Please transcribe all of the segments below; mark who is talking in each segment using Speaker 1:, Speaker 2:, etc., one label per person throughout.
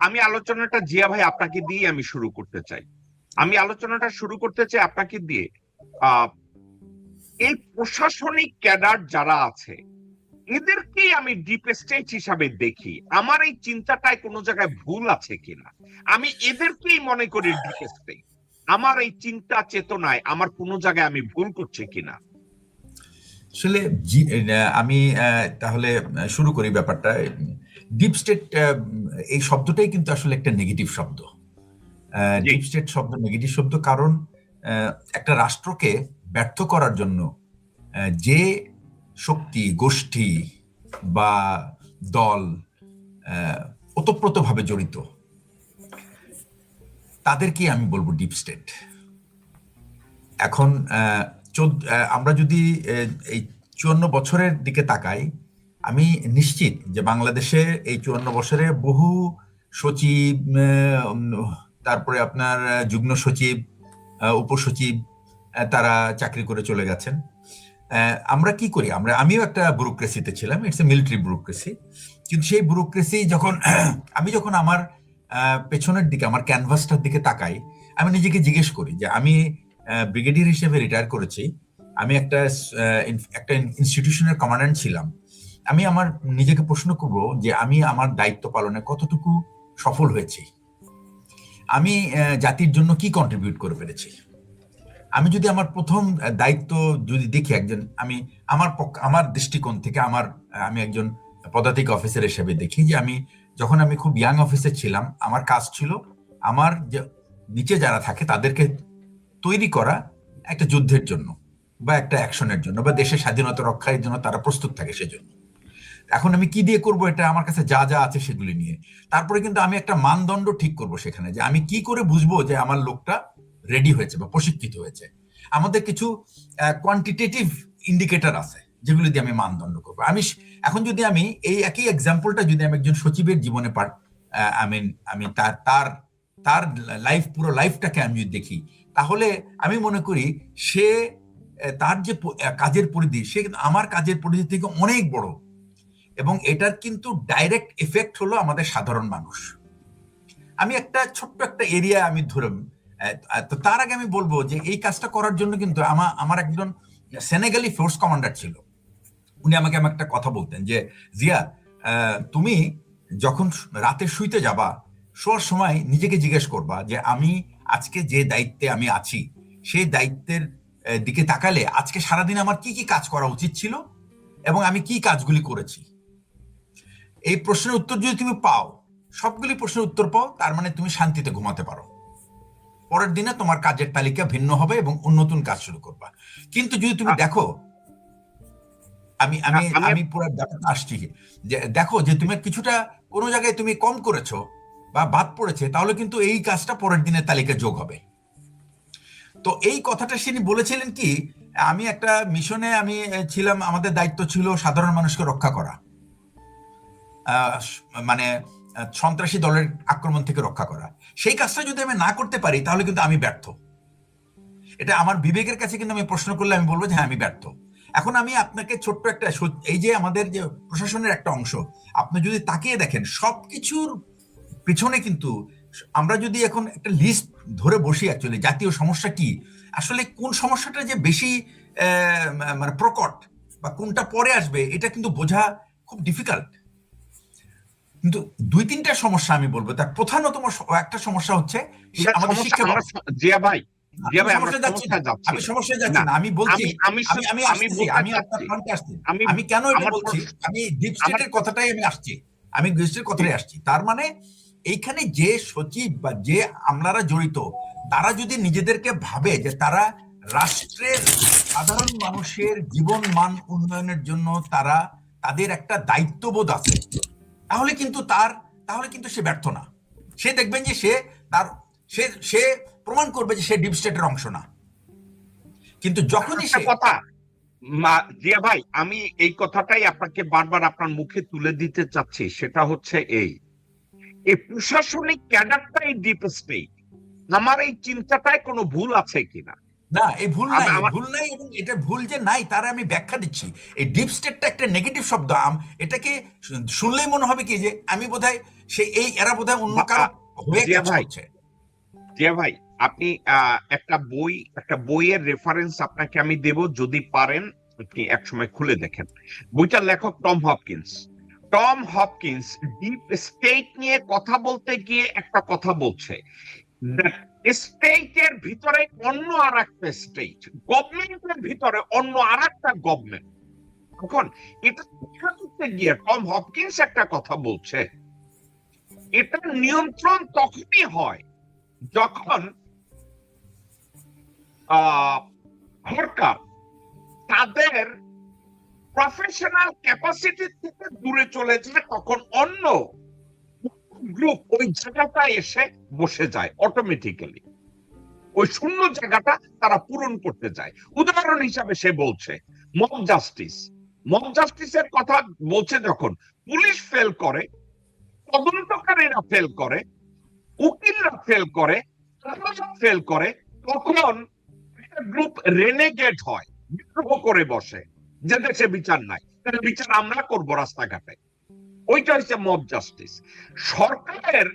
Speaker 1: আমি আলোচনাটা জিয়া ভাই আপনাকে দিয়ে আমি শুরু করতে চাই। আমি আলোচনাটা শুরু করতে চাই আপনাকে দিয়ে। আহ এই প্রশাসনিক ক্যাডার যারা আছে এদেরকেই আমি ডিপ স্টেট হিসাবে দেখি। আমার এই চিন্তাটায় কোনো জায়গায় ভুল আছে কিনা, আমি এদেরকেই মনে করি ডিপ স্টেট। আমার এই চিন্তা চেতনায় আমার কোনো জায়গায় আমি ভুল করছি কিনা।
Speaker 2: আসলে আমি তাহলে শুরু করি ব্যাপারটা। ডিপ স্টেট এই শব্দটাই কিন্তু আসলে একটা নেগেটিভ শব্দ।
Speaker 1: জি।
Speaker 2: ডিপ স্টেট শব্দ নেগেটিভ শব্দ, কারণ একটা রাষ্ট্রকে ব্যর্থ করার জন্য যে শক্তি, গোষ্ঠী বা দল ওতপ্রোতভাবে জড়িত, তাদেরকেই আমি বলবো ডিপ স্টেট। এখন আমরা যদি এই 54 বছরের দিকে তাকাই, আমি নিশ্চিত যে বাংলাদেশে এই 54 বছরে বহু সচিব, তারপরে আপনার যুগ্ম সচিব, উপসচিব, তারা চাকরি করে চলে গেছেন। আমরা কি করি, আমিও একটা ব্যুরোক্রেসিতে ছিলাম, ইটস এ মিলিটারি ব্যুরোক্রেসি। কিন্তু সেই ব্যুরোক্রেসি যখন আমি যখন আমার পেছনের দিকে, আমার ক্যানভাসটার দিকে তাকাই, আমি নিজেকে জিজ্ঞেস করি যে আমি ব্রিগেডিয়ার হিসেবে রিটায়ার করেছি, আমি একটা একটা ইনস্টিটিউশনের কমান্ড্যান্ট ছিলাম। আমি আমার নিজেকে প্রশ্ন করব যে আমি আমার দায়িত্ব পালনে কতটুকু সফল হয়েছি, আমি জাতির জন্য কি কন্ট্রিবিউট করে পেরেছি। আমি যদি আমার প্রথম দায়িত্ব যদি দেখি, আমার দৃষ্টিকোণ থেকে, আমি একজন পদাতিক অফিসার হিসেবে দেখি যে যখন আমি খুব ইয়াং অফিসার ছিলাম, আমার কাজ ছিল আমার যে নিচে যারা থাকে তাদেরকে তৈরি করা একটা যুদ্ধের জন্য বা একটা অ্যাকশনের জন্য বা দেশের স্বাধীনতা রক্ষার জন্য তারা প্রস্তুত থাকে সেজন্য। এখন আমি কি দিয়ে করব, এটা আমার কাছে যা যা আছে সেগুলি নিয়ে। তারপরে কিন্তু আমি একটা মানদণ্ড ঠিক করব সেখানে, যে আমি কি করে বুঝবো যে আমার লোকটা রেডি হয়েছে বা প্রশিক্ষিত হয়েছে। আমাদের কিছু কোয়ান্টিটেটিভ ইন্ডিকেটর আছে যেগুলি দিয়ে আমি মানদণ্ড করবো। এখন যদি আমি এই একই এক্সাম্পলটা যদি আমি একজন সচিবের জীবনে আমি তার তার লাইফ, পুরো লাইফটাকে আমি যদি দেখি, তাহলে আমি মনে করি সে তার যে কাজের পরিধি, সে আমার কাজের পরিধি থেকে অনেক বড়। এবং এটার কিন্তু ডাইরেক্ট এফেক্ট হলো আমাদের সাধারণ মানুষ। আমি একটা ছোট্ট একটা এরিয়া আমি ধরুন, তো তার আগে আমি বলবো যে এই কাজটা করার জন্য কিন্তু আমার একজন সেনেগালি ফোর্স কমান্ডার ছিল। উনি আমাকে একটা কথা বলতেন যে, জিয়া, তুমি যখন রাতে শুইতে যাবা, শোয়ার সময় নিজেকে জিজ্ঞেস করবা যে আমি আজকে যে দায়িত্বে আমি আছি, সেই দায়িত্বের দিকে তাকালে আজকে সারাদিন আমার কি কি কাজ করা উচিত ছিল এবং আমি কি কাজগুলি করেছি। এই প্রশ্নের উত্তর যদি তুমি পাও, সবগুলি প্রশ্নের উত্তর পাও, তার মানে তুমি শান্তিতে ঘুমাতে পারো। পরের দিনে তোমার কাজের তালিকা ভিন্ন হবে এবং নতুন কাজ শুরু করবা। কিন্তু যদি তুমি দেখো, আমি আমি
Speaker 1: আমি
Speaker 2: আমি পুরো ব্যাপারটা আসছি, যে দেখো যে তুমি কিছুটা কোনো জায়গায় তুমি কম করেছো বা বাদ পড়েছে, তাহলে কিন্তু এই কাজটা পরের দিনের তালিকায় যোগ হবে। তো এই কথাটা তিনি বলেছিলেন কি, আমি একটা মিশনে আমি ছিলাম, আমাদের দায়িত্ব ছিল সাধারণ মানুষকে রক্ষা করা, মানে সন্ত্রাসী দলের আক্রমণ থেকে রক্ষা করা। সেই কাজটা যদি আমি না করতে পারি, তাহলে কিন্তু আমি ব্যর্থ। এটা আমার বিবেকের কাছে কিন্তু আমি প্রশ্ন করলে আমি বলবো যে হ্যাঁ, আমি ব্যর্থ। এখন আমি আপনাকে ছোট্ট একটা, এই যে আমাদের যে প্রশাসনের একটা অংশ, আপনি যদি তাকিয়ে দেখেন সবকিছুর পিছনে কিন্তু, আমরা যদি এখন একটা লিস্ট ধরে বসি, অ্যাকচুয়ালি জাতীয় সমস্যা কি, আসলে কোন সমস্যাটা যে বেশি মানে প্রকট বা কোনটা পরে আসবে, এটা কিন্তু বোঝা খুব ডিফিকাল্ট। কিন্তু দুই তিনটা সমস্যা আমি বলবো, তার প্রধানতম একটা সমস্যা হচ্ছে আমাদের শিক্ষা ব্যবস্থা।
Speaker 1: জিয়া ভাই, জিয়া
Speaker 2: আমি
Speaker 1: ভাই, আমরা
Speaker 2: সমস্যায় যাচ্ছি না,
Speaker 1: সমস্যায় যাচ্ছি
Speaker 2: আমি
Speaker 1: না।
Speaker 2: সমস্যায় যাচ্ছি
Speaker 1: না,
Speaker 2: না, আমি বলছি,
Speaker 1: আমি আমি
Speaker 2: আমি
Speaker 1: আমি
Speaker 2: আসতেছি,
Speaker 1: বলতে
Speaker 2: আমি আপনার
Speaker 1: চাচ্ছি,
Speaker 2: পয়েন্টে আসছি।
Speaker 1: আমি
Speaker 2: আমি কেন এটা
Speaker 1: আমার
Speaker 2: বলছি, আমি ডিপ
Speaker 1: আমার
Speaker 2: স্টেটের কথাটাই আমি আসছি, আমি ডিপ স্টেটের
Speaker 1: জি,
Speaker 2: কথাটাই আসছি। তার মানে এইখানে যে সচিব বা যে আমলারা জড়িত, তারা যদি নিজেদেরকে ভাবে যে তারা রাষ্ট্রের সাধারণ মানুষের জীবন মান উন্নয়নের জন্য তারা, তাদের একটা দায়িত্ববোধ আছে, তাহলে কিন্তু সে ব্যর্থ না। সে দেখবেন যে তার সে সে প্রমাণ করবে যে সে ডিপ স্টেটের অংশ না। কিন্তু যখনই
Speaker 1: একটা
Speaker 2: সে,
Speaker 1: কথা, জিয়া ভাই, আমি এই কথাটাই আপনাকে বারবার আপনার মুখে তুলে দিতে চাচ্ছি। সেটা হচ্ছে এই এই প্রশাসনিক ক্যাডারটাই ডিপ স্টেট। আমার এই চিন্তাটায় কোনো ভুল আছে কিনা,
Speaker 2: না, এই ভুল নাই,
Speaker 1: আমার
Speaker 2: ভুল নাই, এবং এটা ভুল যে নাই তার আমি ব্যাখ্যা দিচ্ছি। এই ডিপ স্টেটটা একটা নেগেটিভ শব্দ। এটাকে শুনলেই মনে হবে কি যে আমি বোধহয় এরা বোধহয় অন্য কারো হয়ে
Speaker 1: জিয়া
Speaker 2: কাজ
Speaker 1: ভাই,
Speaker 2: করছে।
Speaker 1: জিয়া ভাই, আপনি একটা বইয়ের রেফারেন্স আপনাকে আমি দেব, যদি পারেন আপনি একসময় খুলে দেখেন। বইটার লেখক Tom Hopkins. Tom Hopkins deep state নিয়ে কথা বলতে গিয়ে একটা কথা বলছে, স্টেটের ভিতরে অন্য আর একটা স্টেট, গভর্নমেন্টের ভিতরে অন্য আর একটা গভর্নমেন্ট। এখন এটা ব্যাখ্যা করতে গিয়ে টম হপকিন্স একটা কথা বলছে, এটা নিয়ন্ত্রণ তখনই হয় যখন সরকার তাদের প্রফেশনাল ক্যাপাসিটি থেকে দূরে চলে যায়, তখন অন্য গ্রুপ ওই জায়গাটা এসে বসে যায় অটোমেটিক্যালি, ওই শূন্য জায়গাটা তারা পূরণ করতে যায়। উদাহরণ হিসাবে সে বলছে মব জাস্টিস। মব জাস্টিসের কথা বলছে, যখন পুলিশ ফেল করে, তদন্তকারীরা ফেল করে, উকিলরা ফেল করে, ফেল করে, তখন একটা গ্রুপ রেনেগেট হয়, বিদ্রোহ করে বসে যে দেশে বিচার নাই, তাহলে বিচার আমরা করব রাস্তাঘাটে। ওইটা হচ্ছে মব জাস্টিস। সরকারের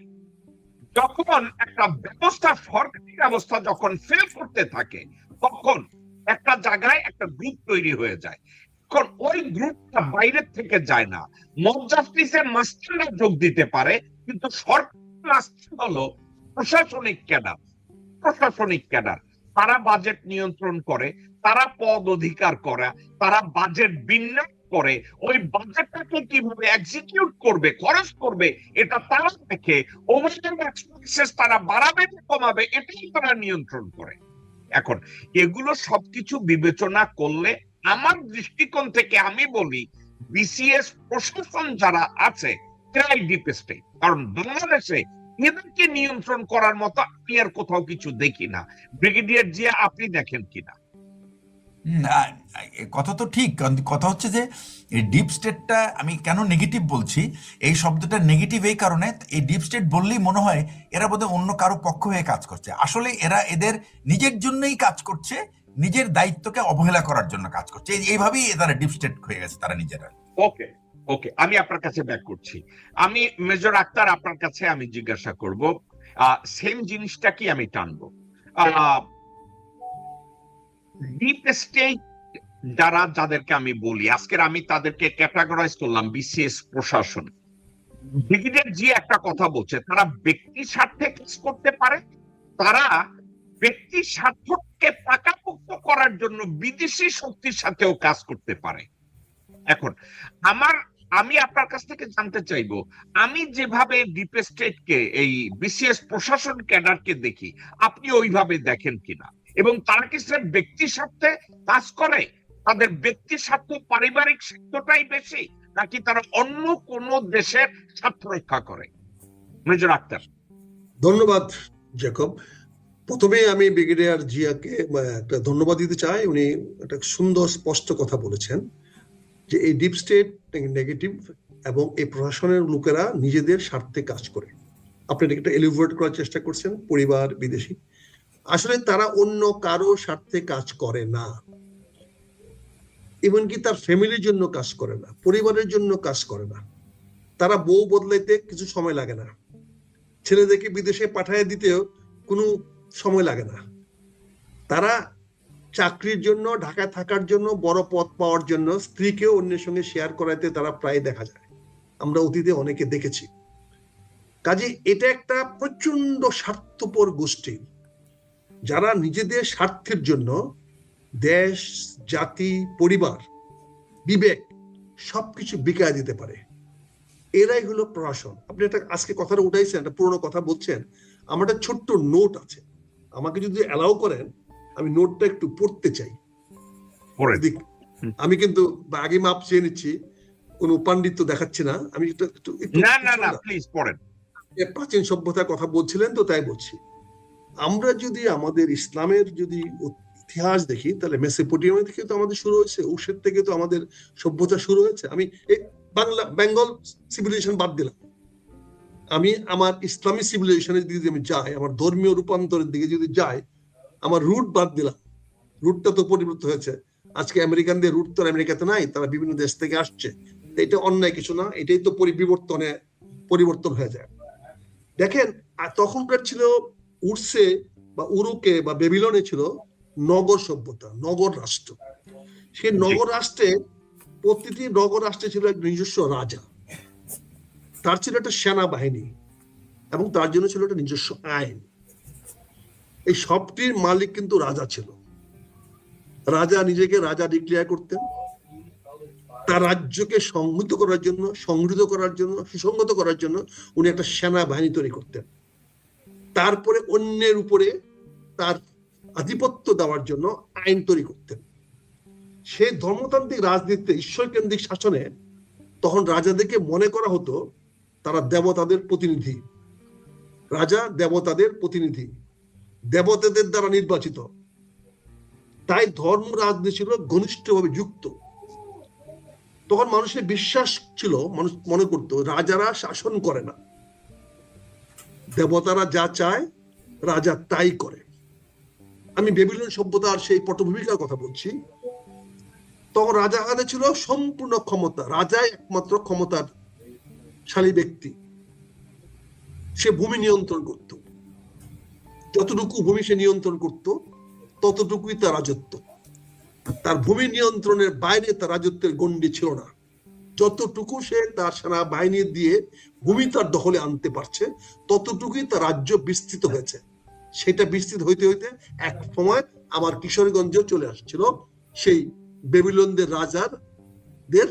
Speaker 1: যখন একটা ব্যবস্থা, সরকারি ব্যবস্থা যখন ফেল করতে থাকে, তখন একটা জায়গায় একটা গ্রুপ তৈরি হয়ে যায়। এখন ওই গ্রুপটা বাইরের থেকে যায় না, মব জাস্টিসের মাস্টাররা যোগ দিতে পারে, কিন্তু সরকার মাস্টার হলো প্রশাসনিক ক্যাডার। প্রশাসনিক ক্যাডার তারা বাজেট নিয়ন্ত্রণ করে, তারা পদ অধিকার করে, তারা বাজেট বিন্যাস করে, ওই বাজেটটাকে কিভাবে এক্সিকিউট করবে, খরচ করবে, এটা তারা দেখে। ওভারঅল এক্সপেন্সেস তারা বাড়াবে না কমাবে, এটাই তারা নিয়ন্ত্রণ করে। এখন এগুলো সবকিছু বিবেচনা করলে আমার দৃষ্টিকোণ থেকে আমি বলি, বিসিএস প্রশাসন যারা আছে তারাই ডিপ স্টেট। কারণ বাংলাদেশে এদেরকে নিয়ন্ত্রণ করার মতো আমি আর কোথাও কিছু দেখি না। ব্রিগেডিয়ার জিয়া, আপনি দেখেন কিনা?
Speaker 2: কথা তো ঠিক, কথা হচ্ছে যে এই ডিপ স্টেটটা আমি কেন নেগেটিভ বলছি, এই শব্দটা নেগেটিভ এই কারণে, এই ডিপ স্টেট বললেই মনে হয় এরা বোধহয় অন্য কারো পক্ষ হয়ে কাজ করছে। আসলে এরা এদের নিজের জন্যই কাজ করছে, নিজের দায়িত্বকে অবহেলা করার জন্য কাজ করছে। এইভাবেই তারা ডিপ স্টেট হয়ে গেছে তারা নিজেরা।
Speaker 1: ওকে, ওকে, আমি আপনার কাছে ব্যাক করছি। আমি মেজর আক্তার, আপনার কাছে আমি জিজ্ঞাসা করব, সেম জিনিসটা কি আমি টানবো। ডিপ স্টেট যাদেরকে আমি বলি, আজকের আমি তাদেরকে ক্যাটাগরাইজ করলাম বিসিএস প্রশাসন। ব্রিগেডিয়ার জি একটা কথা বলছে, তারা ব্যক্তি স্বার্থে কাজ করতে পারে, তারা ব্যক্তি স্বার্থকে পাকাপোক্ত করার জন্য বিদেশি শক্তির সাথেও কাজ করতে পারে। এখন আমি আপনার কাছ থেকে জানতে চাইবো, আমি যেভাবে ডিপ স্টেটকে, এই বিসিএস প্রশাসন ক্যাডারকে দেখি, আপনি ওইভাবে দেখেন কিনা? এবং তারা কি স্যার ব্যক্তি স্বার্থে কাজ করে, তাদের ব্যক্তি স্বার্থ, পারিবারিক স্বার্থটাই বেশি, নাকি তারা অন্য কোন দেশের স্বার্থ রক্ষা করে? মেজর আক্তার।
Speaker 3: ধন্যবাদ জ্যাকব। প্রথমে আমি ব্রিগেডিয়ার জিয়াকে একটা ধন্যবাদ দিতে চাই। উনি একটা সুন্দর স্পষ্ট কথা বলেছেন যে এই ডিপ স্টেট নেগেটিভ এবং এই প্রশাসনের লোকেরা নিজেদের স্বার্থে কাজ করে। আপনি এটা এলিভেট করার চেষ্টা করছেন, পরিবার, বিদেশি। আসলে তারা অন্য কারো স্বার্থে কাজ করে না, এমনকি তার ফ্যামিলির জন্য কাজ করে না, পরিবারের জন্য কাজ করে না। তারা বউ বদলাইতে কিছু সময় লাগে না, ছেলেদেরকে বিদেশে পাঠিয়ে দিতেও কোনো সময় লাগে না। তারা চাকরির জন্য, ঢাকায় থাকার জন্য, বড় পদ পাওয়ার জন্য স্ত্রীকেও অন্যের সঙ্গে শেয়ার করাইতে তারা প্রায় দেখা যায়, আমরা অতীতে অনেকে দেখেছি। কাজে এটা একটা প্রচন্ড স্বার্থপর গোষ্ঠী, যারা নিজেদের স্বার্থের জন্য দেশ, জাতি, পরিবার, বিবেক সবকিছু বিকায় দিতে পারে। এরাই হলো প্রশাসন। আপনি একটা আজকে কথাটা উঠাইছেন, একটা পুরোনো কথা বলছেন। আমার একটা ছোট্ট নোট আছে, আমাকে যদি অ্যালাউ করেন আমি নোটটা একটু পড়তে চাই। আমি কিন্তু আগে মাপ চেয়ে নিচ্ছি, কোন পাণ্ডিত্য দেখাচ্ছি না। আমি
Speaker 1: প্লিজ পড়েন।
Speaker 3: প্রাচীন সভ্যতার কথা বলছিলেন তো, তাই বলছি। আমরা যদি আমাদের ইসলামের যদি ইতিহাস দেখি, তাহলে মেসোপটেমিয়া থেকে তো আমাদের শুরু হয়েছে, উশের থেকে তো আমাদের সভ্যতা শুরু হয়েছে। আমি বেঙ্গল সিভিলাইজেশন বাদ দিলাম, আমি আমার ইসলামিক সিভিলাইজেশনের দিকে যদি আমি যাই, আমার ধর্মীয় রূপান্তরের দিকে যদি যাই, আমার রুট বাদ দিলাম, রুটটা তো পরিবর্তন হয়েছে। আজকে আমেরিকানদের রুট তো আর আমেরিকাতে নাই, তারা বিভিন্ন দেশ থেকে আসছে। এটা অন্যায় কিছু না, এটাই তো পরিবর্তন হয়ে যায়। দেখেন, তখনকার ছিল উর্সে বা উরুকে বা বেবিলনে ছিল নগর সভ্যতা, নগর রাষ্ট্র। সেই নগর রাষ্ট্রে প্রতিটি নগর রাষ্ট্রে ছিল এক নিজস্ব রাজা, তার ছিল একটা সেনাবাহিনী, এবং তার জন্য ছিল একটা নিজস্ব আইন। এই সবটির মালিক কিন্তু রাজা ছিল। রাজা নিজেকে রাজা ডিক্লেয়ার করতেন। তার রাজ্যকে সংহত করার জন্য, সংহৃত করার জন্য, সুসংগত করার জন্য উনি একটা সেনাবাহিনী তৈরি করতেন। তারপরে অন্যের উপরে তার আধিপত্য দেওয়ার জন্য আইন তৈরি করতেন। সেই ধর্মতান্ত্রিক রাজনীতিতে, ঈশ্বর কেন্দ্রিক শাসনে তখন রাজাদেরকে মনে করা হতো তারা দেবতাদের প্রতিনিধি। রাজা দেবতাদের প্রতিনিধি, দেবতাদের দ্বারা নির্বাচিত। তাই ধর্ম রাজনীতি ছিল ঘনিষ্ঠভাবে যুক্ত। তখন মানুষের বিশ্বাস ছিল, মানুষ মনে করতো রাজারা শাসন করে না, দেবতারা যা চায় রাজা তাই করে। আমি বেবিলন সভ্যতার সেই পটভূমিকার কথা বলছি। তখন রাজা হাতে ছিল সম্পূর্ণ ক্ষমতা, রাজাই একমাত্র ক্ষমতাশালী ব্যক্তি। সে ভূমি নিয়ন্ত্রণ করত, যতটুকু ভূমি সে নিয়ন্ত্রণ করত ততটুকুই তার রাজত্ব। তার ভূমি নিয়ন্ত্রণের বাইরে তার রাজত্বের গণ্ডি ছিল না। যতটুকু সে তার সেনাবাহিনী দিয়ে ভূমি তার দখলে আনতে পারছে ততটুকুই তার রাজ্য বিস্তৃত হয়েছে। সেটা বিস্তৃত হইতে হইতে এক সময় আমার কিশোরগঞ্জেও চলে আসছিল সেই বেবিলনদের রাজাদের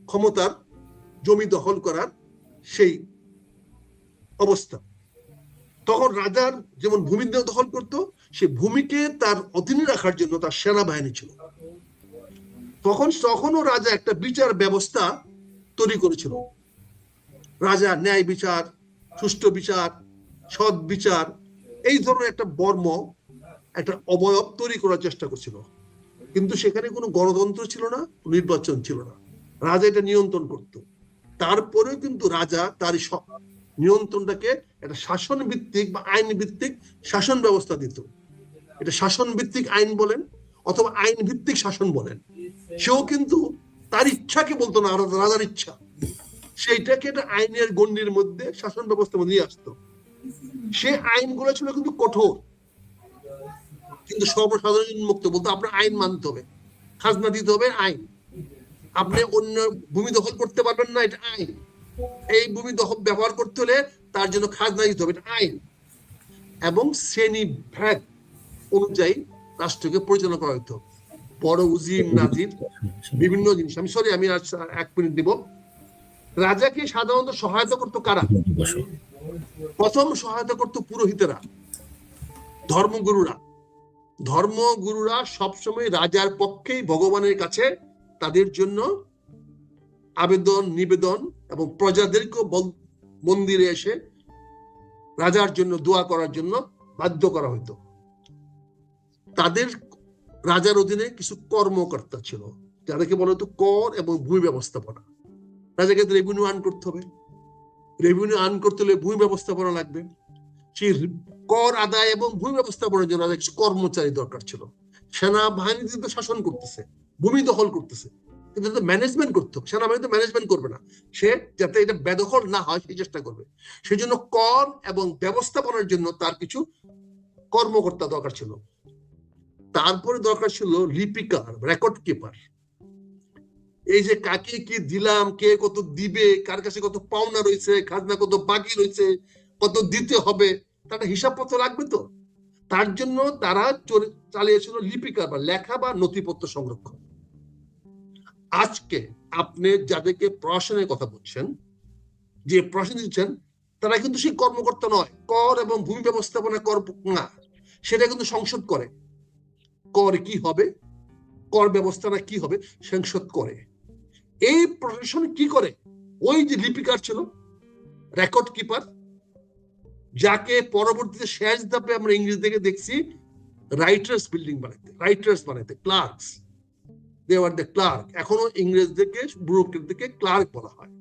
Speaker 3: ক্ষমতার জমি দখল করার সেই অবস্থা। তখন রাজার যেমন ভূমি দখল করত, সে ভূমিকে তার অধীনে রাখার জন্য তার সেনাবাহিনী ছিল। তখনও রাজা একটা বিচার ব্যবস্থা তৈরি করেছিল। রাজা ন্যায় বিচার, সুষ্ঠু বিচার, সৎ বিচার, এই ধরনের একটা একটা অবয়ব তৈরি করার চেষ্টা করছিল। কিন্তু সেখানে কোনো গণতন্ত্র ছিল না, নির্বাচন ছিল না। রাজা এটা নিয়ন্ত্রণ করত। তারপরেও কিন্তু রাজা তার নিয়ন্ত্রণটাকে একটা শাসন ভিত্তিক বা আইন ভিত্তিক শাসন ব্যবস্থা দিত। এটা শাসন ভিত্তিক আইন বলেন অথবা আইন ভিত্তিক শাসন বলেন। সেও কিন্তু তার ইচ্ছাকে বলতো না, রাজার ইচ্ছা। সেইটাকে একটা আইনের গণ্ডির মধ্যে, শাসন ব্যবস্থার মধ্যে নিয়ে আসতো। সে আইনগুলো ছিল কিন্তু কঠোর, কিন্তু সর্বসাধারণ মুক্ত। বলতো আপনার আইন মানতে হবে, খাজনা দিতে হবে, আইন। আপনি অন্য ভূমি দখল করতে পারবেন না, এটা আইন। এই ভূমি দখল ব্যবহার করতে হলে তার জন্য খাজনা দিতে হবে, এটা আইন। এবং শ্রেণী ভাগ অনুযায়ী রাষ্ট্রকে পরিচালনা করা হতো। বড় উজির নাজির বিভিন্ন জিনিস। আমি এক মিনিট দিব। রাজাকে সাধারণত সহায়তা করতো কারা? প্রথম সহায়তা করতো পুরোহিতেরা, ধর্মগুরুরা। ধর্মগুরুরা সবসময় রাজার পক্ষেই ভগবানের কাছে তাদের জন্য আবেদন নিবেদন এবং প্রজাদেরকেও মন্দিরে এসে রাজার জন্য দোয়া করার জন্য বাধ্য করা হতো। তাদের রাজার অধীনে কিছু কর্মকর্তা ছিল, যাদেরকে বলা হতো কর এবং ভূমি ব্যবস্থাপনা। রাজাকে রেভিনিউ আর্ন করতে হবে, রেভিনিউ আর্ন করতে হলে ভূমি ব্যবস্থাপনা লাগবে। সেই কর আদায় এবং ভূমি ব্যবস্থাপনার জন্য কিছু কর্মচারী দরকার ছিল। সেনাবাহিনী কিন্তু শাসন করতেছে, ভূমি দখল করতেছে, কিন্তু ম্যানেজমেন্ট করতে হবে। সেনাবাহিনী তো ম্যানেজমেন্ট করবে না, সে যাতে এটা বেদখল না হয় সেই চেষ্টা করবে। সেই জন্য কর এবং ব্যবস্থাপনার জন্য তার কিছু কর্মকর্তা দরকার ছিল। তারপরে দরকার ছিল লিপিকার, রেকর্ড কিপার। এই যে কাকে কি দিলাম, কে কত দিবে, কার কাছে কত পাওনা রয়েছে, খাজনা কত বাকি রয়েছে, কত দিতে হবে, তার হিসাবপত্র লাগবে তো। তার জন্য তারা চালিয়েছিল লিপিকার বা লেখা বা নথিপত্র সংরক্ষণ। আজকে আপনি যাদেরকে প্রশাসনের কথা বলছেন, যে প্রশাসন দিচ্ছেন, তারা কিন্তু সেই কর্মকর্তা নয়। কর এবং ভূমি ব্যবস্থাপনা কর না, সেটা কিন্তু সংসদ করে। কর কি হবে, কর ব্যবস্থাটা কি হবে, সংসদ করে। এই প্রশাসন কি করে? ওই যে লিপিকার ছিল, রেকর্ড কিপার, যাকে পরবর্তীতে শেষ ধাপে আমরা ইংরেজি থেকে দেখছি রাইটার্স বিল্ডিং বানাইতে, রাইটার্স বানাইতে, clerks. They are the clerk. এখনো ইংরেজদেরকে, ব্যুরোক্রেটদেরকে ক্লার্ক বলা হয়,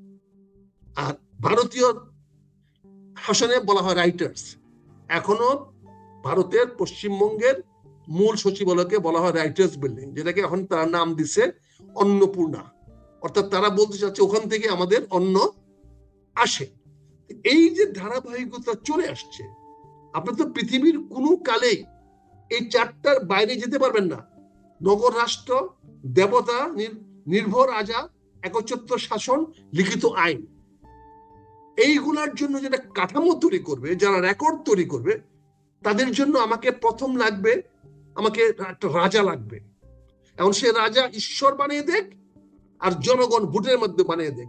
Speaker 3: আর ভারতীয় শাসনে বলা হয় রাইটার্স। এখনো ভারতের পশ্চিমবঙ্গের মূল সচিবালয়কে বলা হয় রাইটার্স বিল্ডিং, যেটাকে এখন তারা নাম দিছে অন্নপূর্ণা। অর্থাৎ তারা বলতে চাচ্ছে ওখান থেকে আমাদের অন্ন আসে। এই যে ধারাবাহিকতা চলে আসছে, আপনি তো পৃথিবীর কোনো কালেই এই চারটার বাইরে যেতে পারবেন না। নগর রাষ্ট্র, দেবতা নির্ভর রাজা, একচ্ছত্র শাসন, লিখিত আইন, এইগুলার জন্য যেটা কাঠামো তৈরি করবে, যারা রেকর্ড তৈরি করবে, তাদের জন্য আমাকে প্রথম লাগবে, আমাকে একটা রাজা লাগবে। এখন সে রাজা ঈশ্বর বানিয়ে দেখ আর জনগণ ভোটের মধ্যে বানিয়ে দেখ।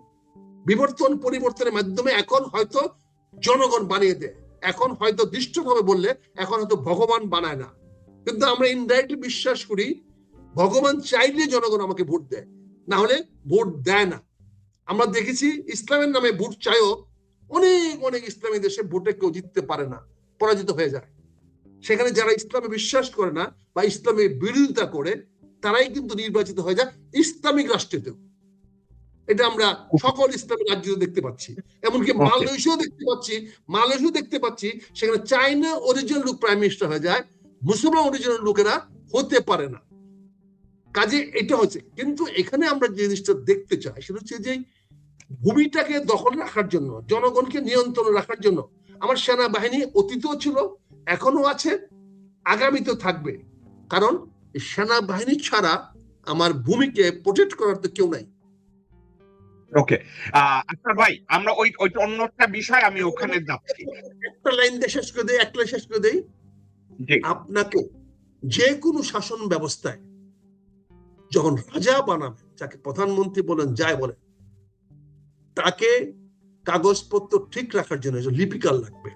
Speaker 3: বিবর্তন পরিবর্তনের মাধ্যমে এখন হয়তো জনগণ বানিয়ে দেয়, এখন হয়তো দৃষ্টভাবে বললে এখন হয়তো ভগবান বানায় না, কিন্তু আমরা ইনডাইরেক্টলি বিশ্বাস করি ভগবান চাইলে জনগণ আমাকে ভোট দেয়, না হলে ভোট দেয় না। আমরা দেখেছি ইসলামের নামে ভোট চাইও অনেক অনেক ইসলামী দেশে ভোটে কেউ জিততে পারে না, পরাজিত হয়ে যায়। সেখানে যারা ইসলামে বিশ্বাস করে না বা ইসলামের বিরোধিতা করে, তারাই কিন্তু নির্বাচিত হয়ে যায় ইসলামিক রাষ্ট্রেতেও। এটা আমরা সকল ইসলামী রাজ্যে দেখতে পাচ্ছি, এমনকি মালয়েশিয়াও দেখতে পাচ্ছি। সেখানে চাইনা অরিজিনাল লোক প্রাইম মিনিস্টার হয়ে যায়, মুসলমান অরিজিনাল লোকেরা হতে পারে না। কাজে এটা হচ্ছে, কিন্তু এখানে আমরা যে জিনিসটা দেখতে চাই সেটা হচ্ছে যে ভূমিটাকে দখল রাখার জন্য, জনগণকে নিয়ন্ত্রণে রাখার জন্য আমার সেনাবাহিনী অতীতও ছিল, এখনো আছে, আগামীতেও থাকবে। কারণ সেনাবাহিনী ছাড়া আমার ভূমিকে প্রোটেক্ট করার তো কেউ নাই।
Speaker 1: ওকে আচ্ছা ভাই, আমরা ওই অন্য একটা বিষয় আমি ওখানে যাচ্ছি।
Speaker 3: একটা লাইন দিয়ে শেষ করে দেই। আপনাকে যে কোনো শাসন ব্যবস্থায় যখন রাজা বানাবে, যাকে প্রধানমন্ত্রী বলেন যাই বলেন, তাকে কাগজপত্র ঠিক রাখার জন্য লিপিকার লাগবে।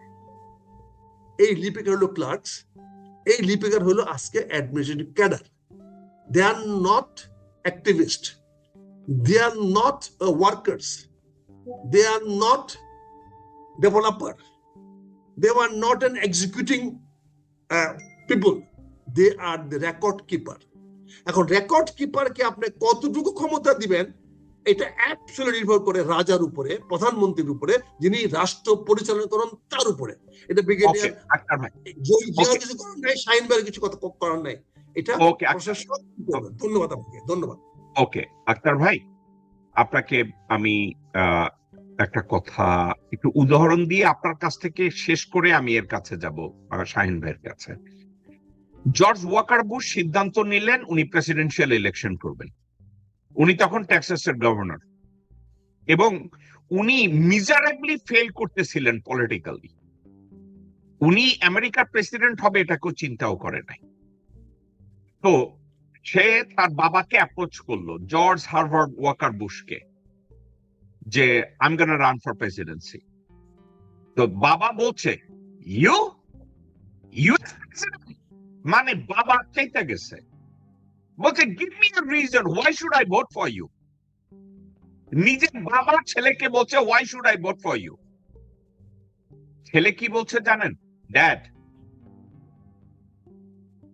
Speaker 3: এই লিপিকার হলো ক্লার্কস, এই লিপিকার হলো আজকে administrative cadre. They are not activist, they are not workers, they are not developer, they were not an executing people, they are the record keeper. এখন রেকর্ড কিপারকে আপনি কতটুকু ক্ষমতা দিবেন এটা অ্যাবসলিউটলি নির্ভর করে রাজার উপরে, প্রধানমন্ত্রীর উপরে, যিনি রাষ্ট্র পরিচালনা করেন তার উপরে। এটা ব্রিগেডিয়ার কিছু করার নাই, শাহিন ভাইয়ের কিছু কথা করার নাই, এটা প্রশাসন। ধন্যবাদ আপনাকে, ধন্যবাদ।
Speaker 1: ওকে আক্তার ভাই, আপনাকে আমি একটা কথা একটু উদাহরণ দিয়ে আপনার কাছ থেকে শেষ করে আমি এর কাছে যাব, শাহিন ভাইয়ের কাছে। জর্জ ওয়াকার বুশ সিদ্ধান্ত নিলেন উনি প্রেসিডেন্সিয়াল ইলেকশন করবেন। উনি তখন টেক্সাসের গভর্নর এবং উনি মিজারেবলি ফেল করতেছিলেন পলিটিক্যালি। উনি আমেরিকার প্রেসিডেন্ট হবে এটা কেউ চিন্তাও করে নাই। তো সে তার বাবাকে অ্যাপ্রোচ করলো, জর্জ হার্ভার্ড ওয়াকার বুশকে, যে I am gonna run for presidency. তো বাবা বলছে ইউ মানে বাবা চাইতে গেছে, বলছে give me a reason why should I vote for you. নিজের বাবা ছেলেকে বলছে why should I vote for you. ছেলে কি বলছে জানেন? Dad,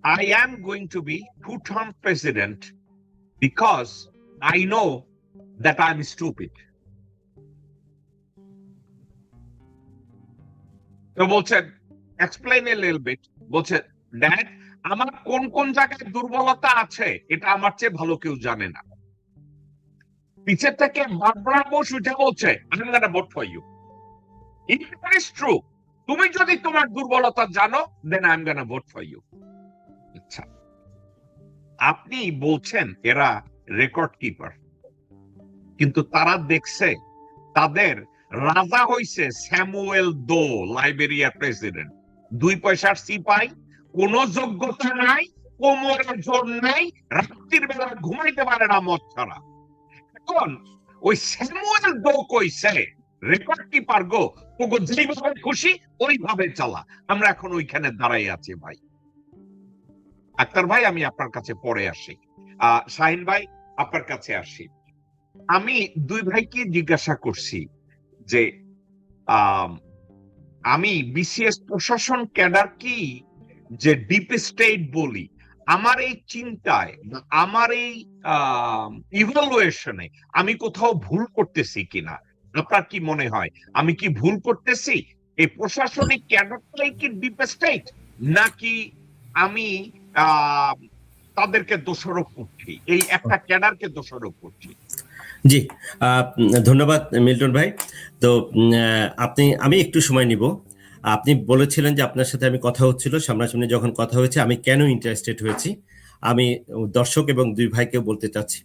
Speaker 1: I am going to be two-term president because I know that I'm stupid. তো বলছে explain a little bit. বলছে ড্যাড, আমার কোন কোন জায়গায় দুর্বলতা আছে এটা আমার চেয়ে ভালো কেউ জানে না। পিছে থেকে বারবার বুশ উঠে বলছে I'm gonna vote for you. If it is true, তুমি যদি তোমার দুর্বলতা জানো, then I'm gonna vote for you. আচ্ছা, আপনি বলছেন এরা রেকর্ড কিপার, কিন্তু তারা দেখছে তাদের রাজা হইছে স্যামুয়েল দো, লাইবেরিয়ার প্রেসিডেন্ট, 2 পয়সার সিপাই, কোন যোগ্যতা নাই, কোমরের জোর নাই, রাত্রির বেলা ঘুমাইতে পারে না মদ ছাড়া। এখন ওই স্যামুয়েল দো কইছে রেকর্ড কিপার গো, তোকে যেভাবে খুশি ওইভাবে চালা। আমরা এখন ওইখানে দাঁড়াই আছি ভাই। আক্তার ভাই, আমি আপনার কাছে পরে আসি। শাহিন ভাই, আপনার কাছে আসি। আমি দুই ভাইকে জিজ্ঞাসা করছি যে আমি বিসিএস প্রশাসন ক্যাডার কি যে ডিপ স্টেট বলি, আমার এই চিন্তায়, আমার এই ইভালুয়েশনে আমি কোথাও ভুল করতেছি কিনা? আপনার কি মনে হয় আমি কি ভুল করতেছি? এই প্রশাসনিক ক্যাডারটাই কি ডিপ স্টেট, নাকি আমি আহ, তাদেরকে দোষারোপ করছি, এই একটা ক্যাডারকে দোষারোপ করছি।
Speaker 4: জি, ধন্যবাদ মিল্টন ভাই। তো আমি একটু সময় নিব। আপনি বলেছিলেন যে আপনার সাথে আমি কথা হচ্ছিল, সামনাসামনি যখন কথা হয়েছে আমি কেন ইন্টারেস্টেড হয়েছি, আমি দর্শক এবং দুই ভাইকে বলতে চাচ্ছি।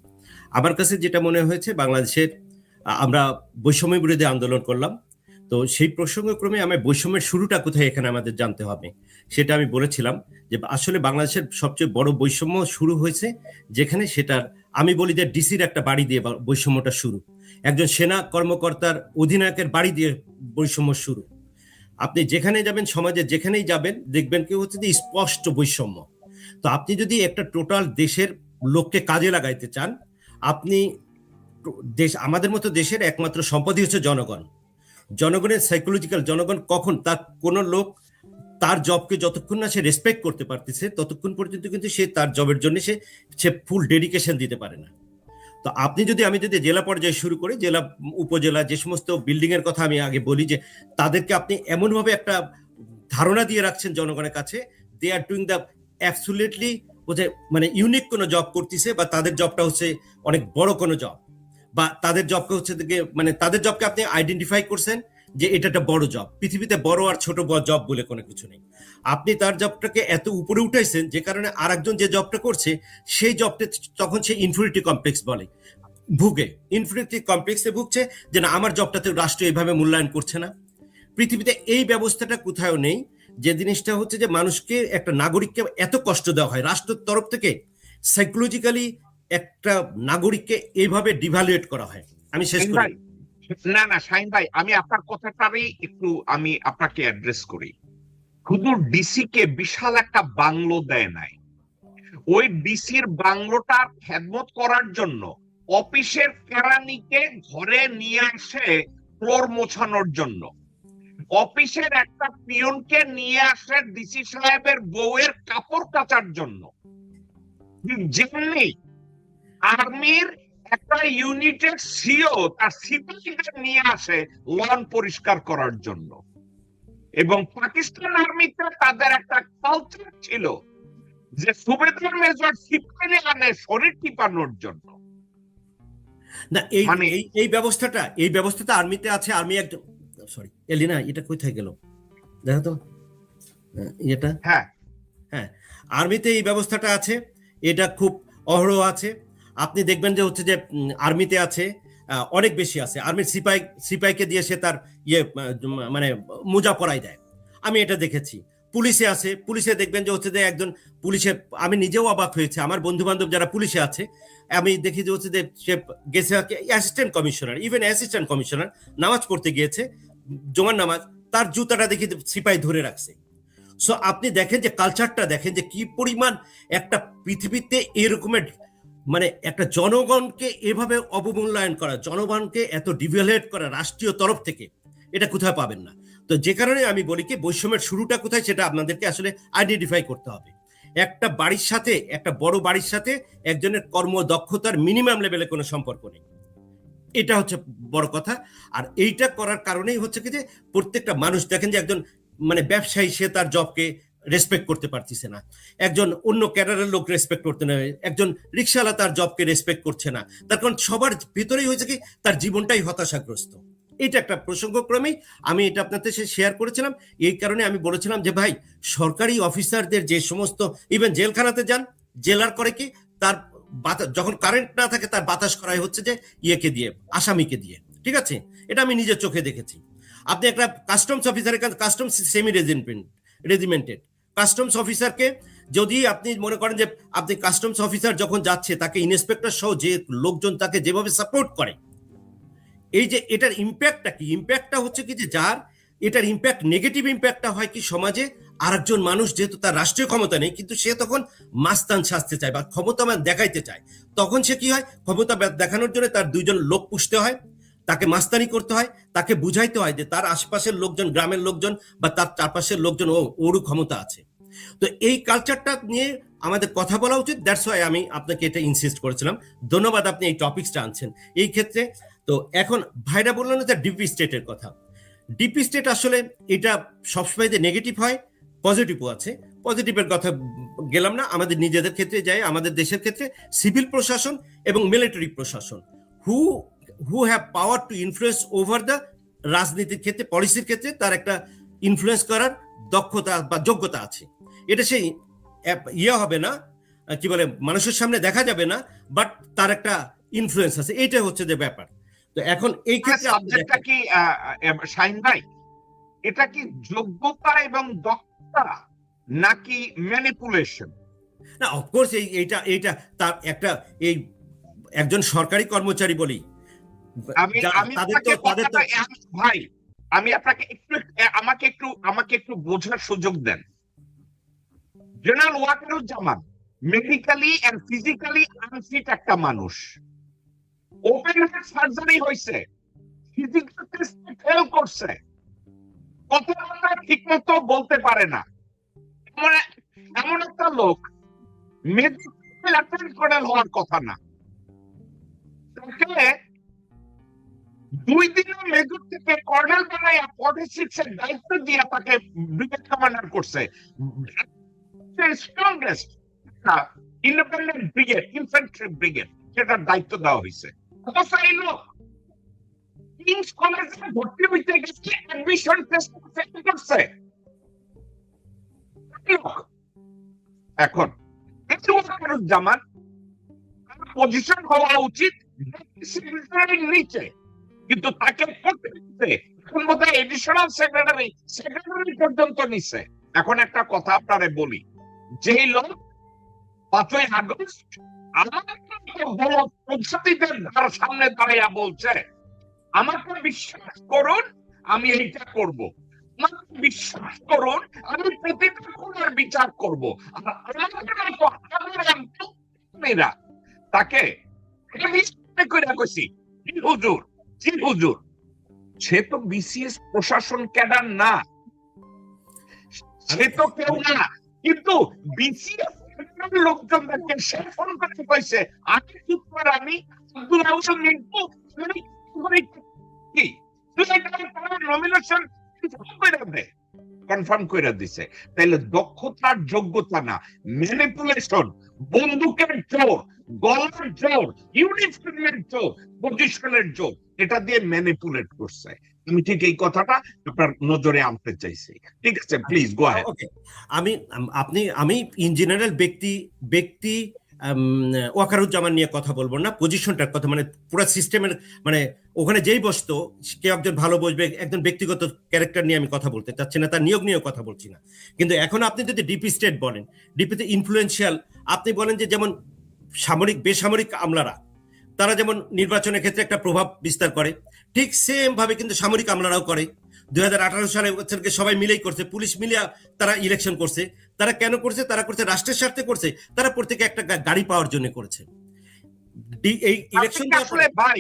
Speaker 4: আমার কাছে যেটা মনে হয়েছে, বাংলাদেশের আমরা বৈষম্য বিরোধী আন্দোলন করলাম, তো সেই প্রসঙ্গক্রমে আমি বৈষম্যের শুরুটা কোথায় এখানে আমাদের জানতে হবে, সেটা আমি বলেছিলাম যে আসলে বাংলাদেশের সবচেয়ে বড় বৈষম্য শুরু হয়েছে যেখানে সেটার, আমি বলি যে ডিসির একটা বাড়ি দিয়ে বৈষম্যটা শুরু, একজন সেনা কর্মকর্তার অধিনায়কের বাড়ি দিয়ে বৈষম্য শুরু। আপনি যেখানে যাবেন, সমাজে যেখানেই যাবেন, দেখবেন কি হচ্ছে যে স্পষ্ট বৈষম্য। তো আপনি যদি একটা টোটাল দেশের লোককে কাজে লাগাইতে চান, আপনি আমাদের মতো দেশের একমাত্র সম্পদই হচ্ছে জনগণ। জনগণের সাইকোলজিক্যাল, জনগণ কখন তার কোনো লোক তার জবকে যতক্ষণ না সে রেসপেক্ট করতে পারতেছে ততক্ষণ পর্যন্ত কিন্তু সে তার জবের জন্য সে ফুল ডেডিকেশন দিতে পারে না। তো আমি যদি জেলা পর্যায়ে শুরু করি, জেলা উপজেলা যে সমস্ত বিল্ডিং এর কথা আমি আগে বলি, যে তাদেরকে আপনি এমনভাবে একটা ধারণা দিয়ে রাখছেন জনগণের কাছে, দে আর ডুইং দ্য অ্যাবসলিউটলি মানে ইউনিক কোনো জব করতেছে, বা তাদের জবটা হচ্ছে অনেক বড় কোনো জব, বা তাদের জবকে হচ্ছে মানে তাদের জবকে আপনি আইডেন্টিফাই করছেন যে এটা একটা বড় জব। পৃথিবীতে বড় আর ছোট জব বলে কোনো কিছু নেই। আপনি তার জবটাকে এত উপরে উঠাইছেন যে কারণে আরেকজন যে জবটা করছে সেই জবটা তখন সে ইনফিরিটি কমপ্লেক্স বলে, ভুগে ইনফিরিটি কমপ্লেক্সে ভুগছে যে না, আমার জবটাতে রাষ্ট্র এইভাবে মূল্যায়ন করছে না। পৃথিবীতে এই ব্যবস্থাটা কোথাও নেই, যে জিনিসটা হচ্ছে যে মানুষকে, একটা নাগরিককে এত কষ্ট দেওয়া হয় রাষ্ট্রের তরফ থেকে, সাইকোলজিক্যালি একটা নাগরিককে এইভাবে ডিভ্যালুয়েট করা হয়। আমি শেষ করি।
Speaker 1: না শাহিন ভাই, আমি আপনার কথাটারই একটু আমি আপনাকে অ্যাড্রেস করি। শুধু ডিসি কে বিশাল একটা বাংলো দেয় নাই, ওই ডিসির বাংলোটার খেদমত করার জন্য অফিসের কেরানিকে ঘরে নিয়ে আসে ফ্লোর মোছানোর জন্য, অফিসের একটা পিয়নকে নিয়ে আসে ডিসি সাহেবের বউয়ের কাপড় কাচার জন্য, যেমনি আর্মির একটা ইউনিটের সিও তার সিপাহীদের নিয়ে আসে লন পরিষ্কার করার জন্য। এবং পাকিস্তান আর্মিতে তাদের একটা কালচার ছিল যে সুবেদার মেজর সিপাহী আনে শরীর টিপানোর জন্য।
Speaker 4: না, এই ব্যবস্থাটা আর্মিতে আছে। আর্মি একজন, সরি এলিনা, এটা কোথায় গেল দেখো তো, এটা
Speaker 1: হ্যাঁ
Speaker 4: হ্যাঁ, আর্মিতে এই ব্যবস্থাটা আছে, এটা খুব অহরহ আছে। আপনি দেখবেন যে হচ্ছে যে আর্মিতে আছে, অনেক বেশি আছে। আর্মির সিপাইকে দিয়ে সে তার মানে মোজা পরাই দেয়, আমি এটা দেখেছি। পুলিশে আছে, পুলিশে দেখবেন যে হচ্ছে যে একজন পুলিশে, আমি নিজেও অবাক হয়েছে, আমার বন্ধু বান্ধব যারা পুলিশে আছে, আমি দেখি যে হচ্ছে যে সে গেছে assistant commissioner, even assistant commissioner নামাজ পড়তে গিয়েছে, জুমার নামাজ, তার জুতাটা দেখি সিপাই ধরে রাখছে। সো আপনি দেখেন যে কালচারটা দেখেন যে কি পরিমাণ একটা পৃথিবীতে এরকমের, মানে একটা জনগণকে এভাবে অবমূল্যায়ন করা, জনগণকে এত ডিভ্যালুয়েট করা রাষ্ট্রীয় তরফ থেকে, এটা কোথায় পাবেন না। তো যে কারণে আমি বলি কি বৈষম্যের শুরুটা কোথায় সেটা আপনাদেরকে আসলে আইডেন্টিফাই করতে হবে। একটা বাড়ির সাথে, একটা বড় বাড়ির সাথে একজনের কর্মদক্ষতার মিনিমাম লেভেলে কোনো সম্পর্ক নেই, এটা হচ্ছে বড় কথা। আর এইটা করার কারণেই হচ্ছে কি যে প্রত্যেকটা মানুষ দেখেন যে একজন মানে ব্যবসায়ী, সে তার জবকে রেসপেক্ট করতে পারতেছে না, একজন অন্য ক্যাডারের লোক রেসপেক্ট করতে না, একজন রিক্সাওয়ালা তার জবকে রেসপেক্ট করছে না, তার কারণ সবার ভিতরেই হয়েছে কি তার জীবনটাই হতাশাগ্রস্ত। এটা একটা প্রসঙ্গক্রমেই আমি এটা আপনাদের সাথে শেয়ার করেছিলাম। এই কারণে আমি বলেছিলাম যে ভাই, সরকারি অফিসারদের যে সমস্ত, ইভেন জেলখানাতে যান, জেলার করে কি তার যখন কারেন্ট না থাকে তার বাতাস করাই হচ্ছে যে ইয়েকে দিয়ে, আসামিকে দিয়ে, ঠিক আছে? এটা আমি নিজের চোখে দেখেছি। আপনি একটা কাস্টমস অফিসারের কাছে, কাস্টমস সেমি রেজিমেন্টেড কাস্টমস অফিসারকে যদি আপনি মনে করেন যে আপনি কাস্টমস অফিসার যখন যাচ্ছে, তাকে ইন্সপেক্টর সহ যে লোকজন তাকে যেভাবে সাপোর্ট করে, এই যে এটার ইম্প্যাক্টটা কি, ইম্প্যাক্টটা হচ্ছে কি যে যার এটার ইম্প্যাক্ট, নেগেটিভ ইম্প্যাক্টটা হয় কি সমাজে, আরেকজন মানুষ যেহেতু তার রাষ্ট্রীয় ক্ষমতা নেই কিন্তু সে তখন মাস্তান সাজতে চায় বা ক্ষমতা দেখাইতে চায়, তখন সে কি হয়, ক্ষমতা দেখানোর জন্য তার দুইজন লোক পুষতে হয়, তাকে মাস্তানি করতে হয়, তাকে বুঝাইতে হয় যে তার আশপাশের লোকজন, গ্রামের লোকজন বা তার চারপাশের লোকজন ওরও ক্ষমতা আছে। তো এই কালচারটা নিয়ে আমাদের কথা বলা উচিত। দ্যাটস ওয়াই আমি আপনাকে এটা ইনসিস্ট করেছিলাম। ধন্যবাদ, আপনি এই টপিকসটা আনছেন এই ক্ষেত্রে। তো এখন ভাইরা বললেন যে ডিপি স্টেটের কথা। ডিপি স্টেট আসলে এটা সবসময় যে নেগেটিভ হয়, পজিটিভও আছে। পজিটিভের কথা গেলাম না, আমাদের নিজেদের ক্ষেত্রে যাই, আমাদের দেশের ক্ষেত্রে সিভিল প্রশাসন এবং মিলিটারি প্রশাসন who have power two influence over the রাজনীতির ক্ষেত্রে, পলিসির ক্ষেত্রে তার একটা ইনফ্লুয়েন্স করার দক্ষতা বা যোগ্যতা আছে। এটা সেই ইয়ে হবে না, কি বলে, মানুষের সামনে দেখা যাবে না, বাট তার একটা ইনফ্লুয়েন্স আছে, এইটা হচ্ছে যে ব্যাপার। তো এখন এই ক্ষেত্রে
Speaker 1: সাবজেক্টটা কি শাহিন ভাই, এটা কি যোগ্যতা এবং দক্ষতা নাকি ম্যানিপুলেশন?
Speaker 4: না, অফকোর্স এইটা তার একটা, এই একজন সরকারি কর্মচারী বলি,
Speaker 1: আমি আপনাকে কথাটা ভাই, আমি আপনাকে আমাকে একটু বোঝার সুযোগ দেন। General Wakeruzzaman medically and physically unfit একটা মানুষ, ওপেন হার্ট সার্জারি হয়েছে, ফিজিক্যাল টেস্টে ফেল করছে, কথাবার্তা ঠিক মতো বলতে পারে না, এমন একটা লোক মেডিকেল লেফটেন্যান্ট কর্নেল হওয়ার কথা না। তাকে 2 দিনের মেজর থেকে কর্নেল বানায় 46 এর দায়িত্ব দিয়ে তাকে ব্রিগেড কমান্ডার করছে। Strongest independent brigade, infantry brigade, সেটার দায়িত্ব দেওয়া হয়েছে। এই লোক কিংস কলেজে ভর্তি হইতে গেছে, অ্যাডমিশন টেস্ট ফেল করছে। এখন ওয়াকারুজ্জামান পজিশন হওয়া উচিত নিচে, কিন্তু তাকে এখন বোধহয় এডিশনাল সেক্রেটারি পর্যন্ত নিচ্ছে। এখন একটা কথা আপনারে বলি, যেই লোক 5ই আগস্ট আমার পদ্ধতিদের সামনে দাঁড়িয়ে বলছে আমাকে বিশ্বাস করুন আমি এইটা করব, আমাকে বিশ্বাস করুন আমি প্রতিটা খুনের বিচার করব, আর তাকে হুজুর সে তো বিসিএস প্রশাসন ক্যাডার না, সে তো কেউ না, কিন্তু বিসিএস লোকজনদেরকে সে ফোন করে কইছে আমি চুপ করে আমি আব্দুল আউয়াল মিন্টু নমিনেশন কনফার্ম করে দিছে। তাইলে দক্ষতার যোগ্যতা না, ম্যানিপুলেশন, বন্দুকের জোর, গলার জোর, ইউনিফর্মের জোর, পজিশনের জোর, এটা দিয়ে ম্যানিপুলেট করছে। আমি ঠিক এই কথাটা আপনার নজরে আনতে চাইছি। ঠিক আছে, প্লিজ গো অ্যাহেড।
Speaker 4: আমি ইন জেনারেল ব্যক্তি ওয়াকারুজ্জামান নিয়ে কথা বলবো না, পজিশনটার কথা, মানে পুরো সিস্টেমের, মানে ওখানে যেই বসতো কেউ একজন ভালো বসবে, একজন ব্যক্তিগত ক্যারেক্টার নিয়ে আমি কথা বলতে চাচ্ছি না, তার নিয়োগ নিয়েও কথা বলছি না। কিন্তু এখন আপনি যদি ডিপি স্টেট বলেন, ডিপিতে ইনফ্লুয়েন্সিয়াল, আপনি বলেন যে যেমন সামরিক বেসামরিক আমলারা তারা যেমন নির্বাচনের ক্ষেত্রে একটা প্রভাব বিস্তার করে, ঠিক সেম ভাবে কিন্তু সামরিক আমলারাও করে। 2018 সালে সবাই মিলেই করছে, পুলিশ মিলিয়ে তারা ইলেকশন করছে। তারা কেন করছে? তারা করছে রাষ্ট্রের স্বার্থে করছে, তারা প্রত্যেকে একটা গাড়ি পাওয়ার জন্য করেছে। এই ইলেকশন
Speaker 1: ভাই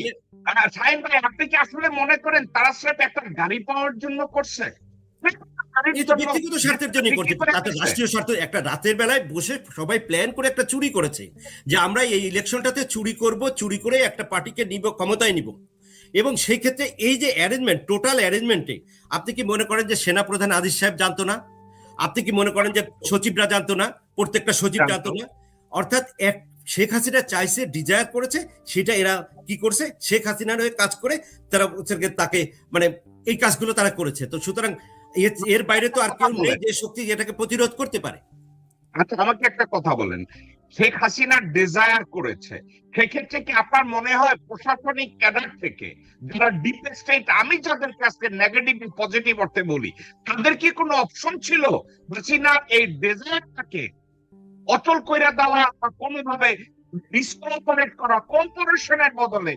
Speaker 1: সাইন ভাই, আপনি কি আসলে মনে করেন তারা স্রেফ একটা গাড়ি পাওয়ার জন্য করছে?
Speaker 4: ব্যক্তিগত স্বার্থের জন্য করছে, তাতে রাষ্ট্রীয় স্বার্থ। একটা রাতের বেলায় বসে সবাই প্ল্যান করে একটা চুরি করেছে, যে আমরা এই ইলেকশনটাতে চুরি করব, চুরি করে একটা পার্টিকে নিব, ক্ষমতায় নিব। এবং সেই ক্ষেত্রে এই যে অ্যারেঞ্জমেন্ট, টোটাল অ্যারেঞ্জমেন্টে আপনি কি মনে করেন যে সেনাপ্রধান আজিজ সাহেব জানতো না? আপনি কি মনে করেন যে সচিবরা জানতো না? প্রত্যেকটা সচিব জানতো না? অর্থাৎ শেখ হাসিনা চাইছে, ডিজায়ার করেছে, সেটা এরা কি করছে, শেখ হাসিনার হয়ে কাজ করে তারা তাকে, মানে এই কাজগুলো তারা করেছে। তো সুতরাং এর বাইরে তো আর কেউ নেই যে শক্তি এটাকে প্রতিরোধ করতে পারে।
Speaker 1: আচ্ছা, আমাকে একটা কথা বলেন, শেখ হাসিনা ডিজায়ার করেছে, সেক্ষেত্রে কি আপনার মনে হয় প্রশাসনিক ক্যাডার থেকে যারা ডিপ স্টেট, আমি যাদের কাছে নেগেটিভ পজিটিভ অর্থে বলি, তাদের কি কোনো অপশন ছিল হাসিনার এই ডিজায়ারটাকে অচল করে দেওয়া বা কোনোভাবে ডিসকোঅপারেট করা, কোঅপারেশনের বদলে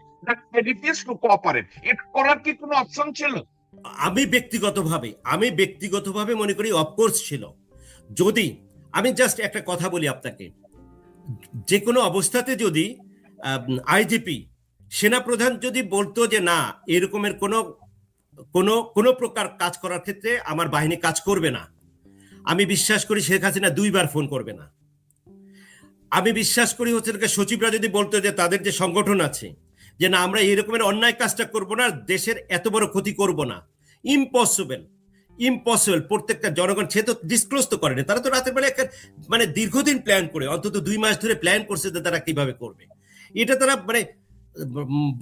Speaker 1: কোঅপারেট, এটা করার কি কোনো অপশন ছিল?
Speaker 4: আমি ব্যক্তিগতভাবে মনে করি অফকোর্স ছিল। যদি আমি জাস্ট একটা কথা বলি আপনাকে, যে কোনো অবস্থাতে যদি আইজিপি, সেনাপ্রধান যদি বলতো যে না, এরকমের কোনো প্রকার কাজ করার ক্ষেত্রে আমার বাহিনী কাজ করবে না, আমি বিশ্বাস করি শেখ হাসিনা 2 বার ফোন করবে না। আমি বিশ্বাস করি সচিবরা যদি বলতো যে তাদের যে সংগঠন আছে, যে না আমরা এরকমের অন্যায় কাজটা করব না, দেশের এত বড় ক্ষতি করব না, ইম্পসিবল। ইম্পসিবল। প্রত্যেকটা জনগণ সে তো ডিসক্লোজ তো করেনি, তারা তো রাতের বেলা একটা মানে দীর্ঘদিন প্ল্যান করে, অন্তত 2 মাস ধরে প্ল্যান করছে যে তারা কিভাবে করবে এটা। তারা মানে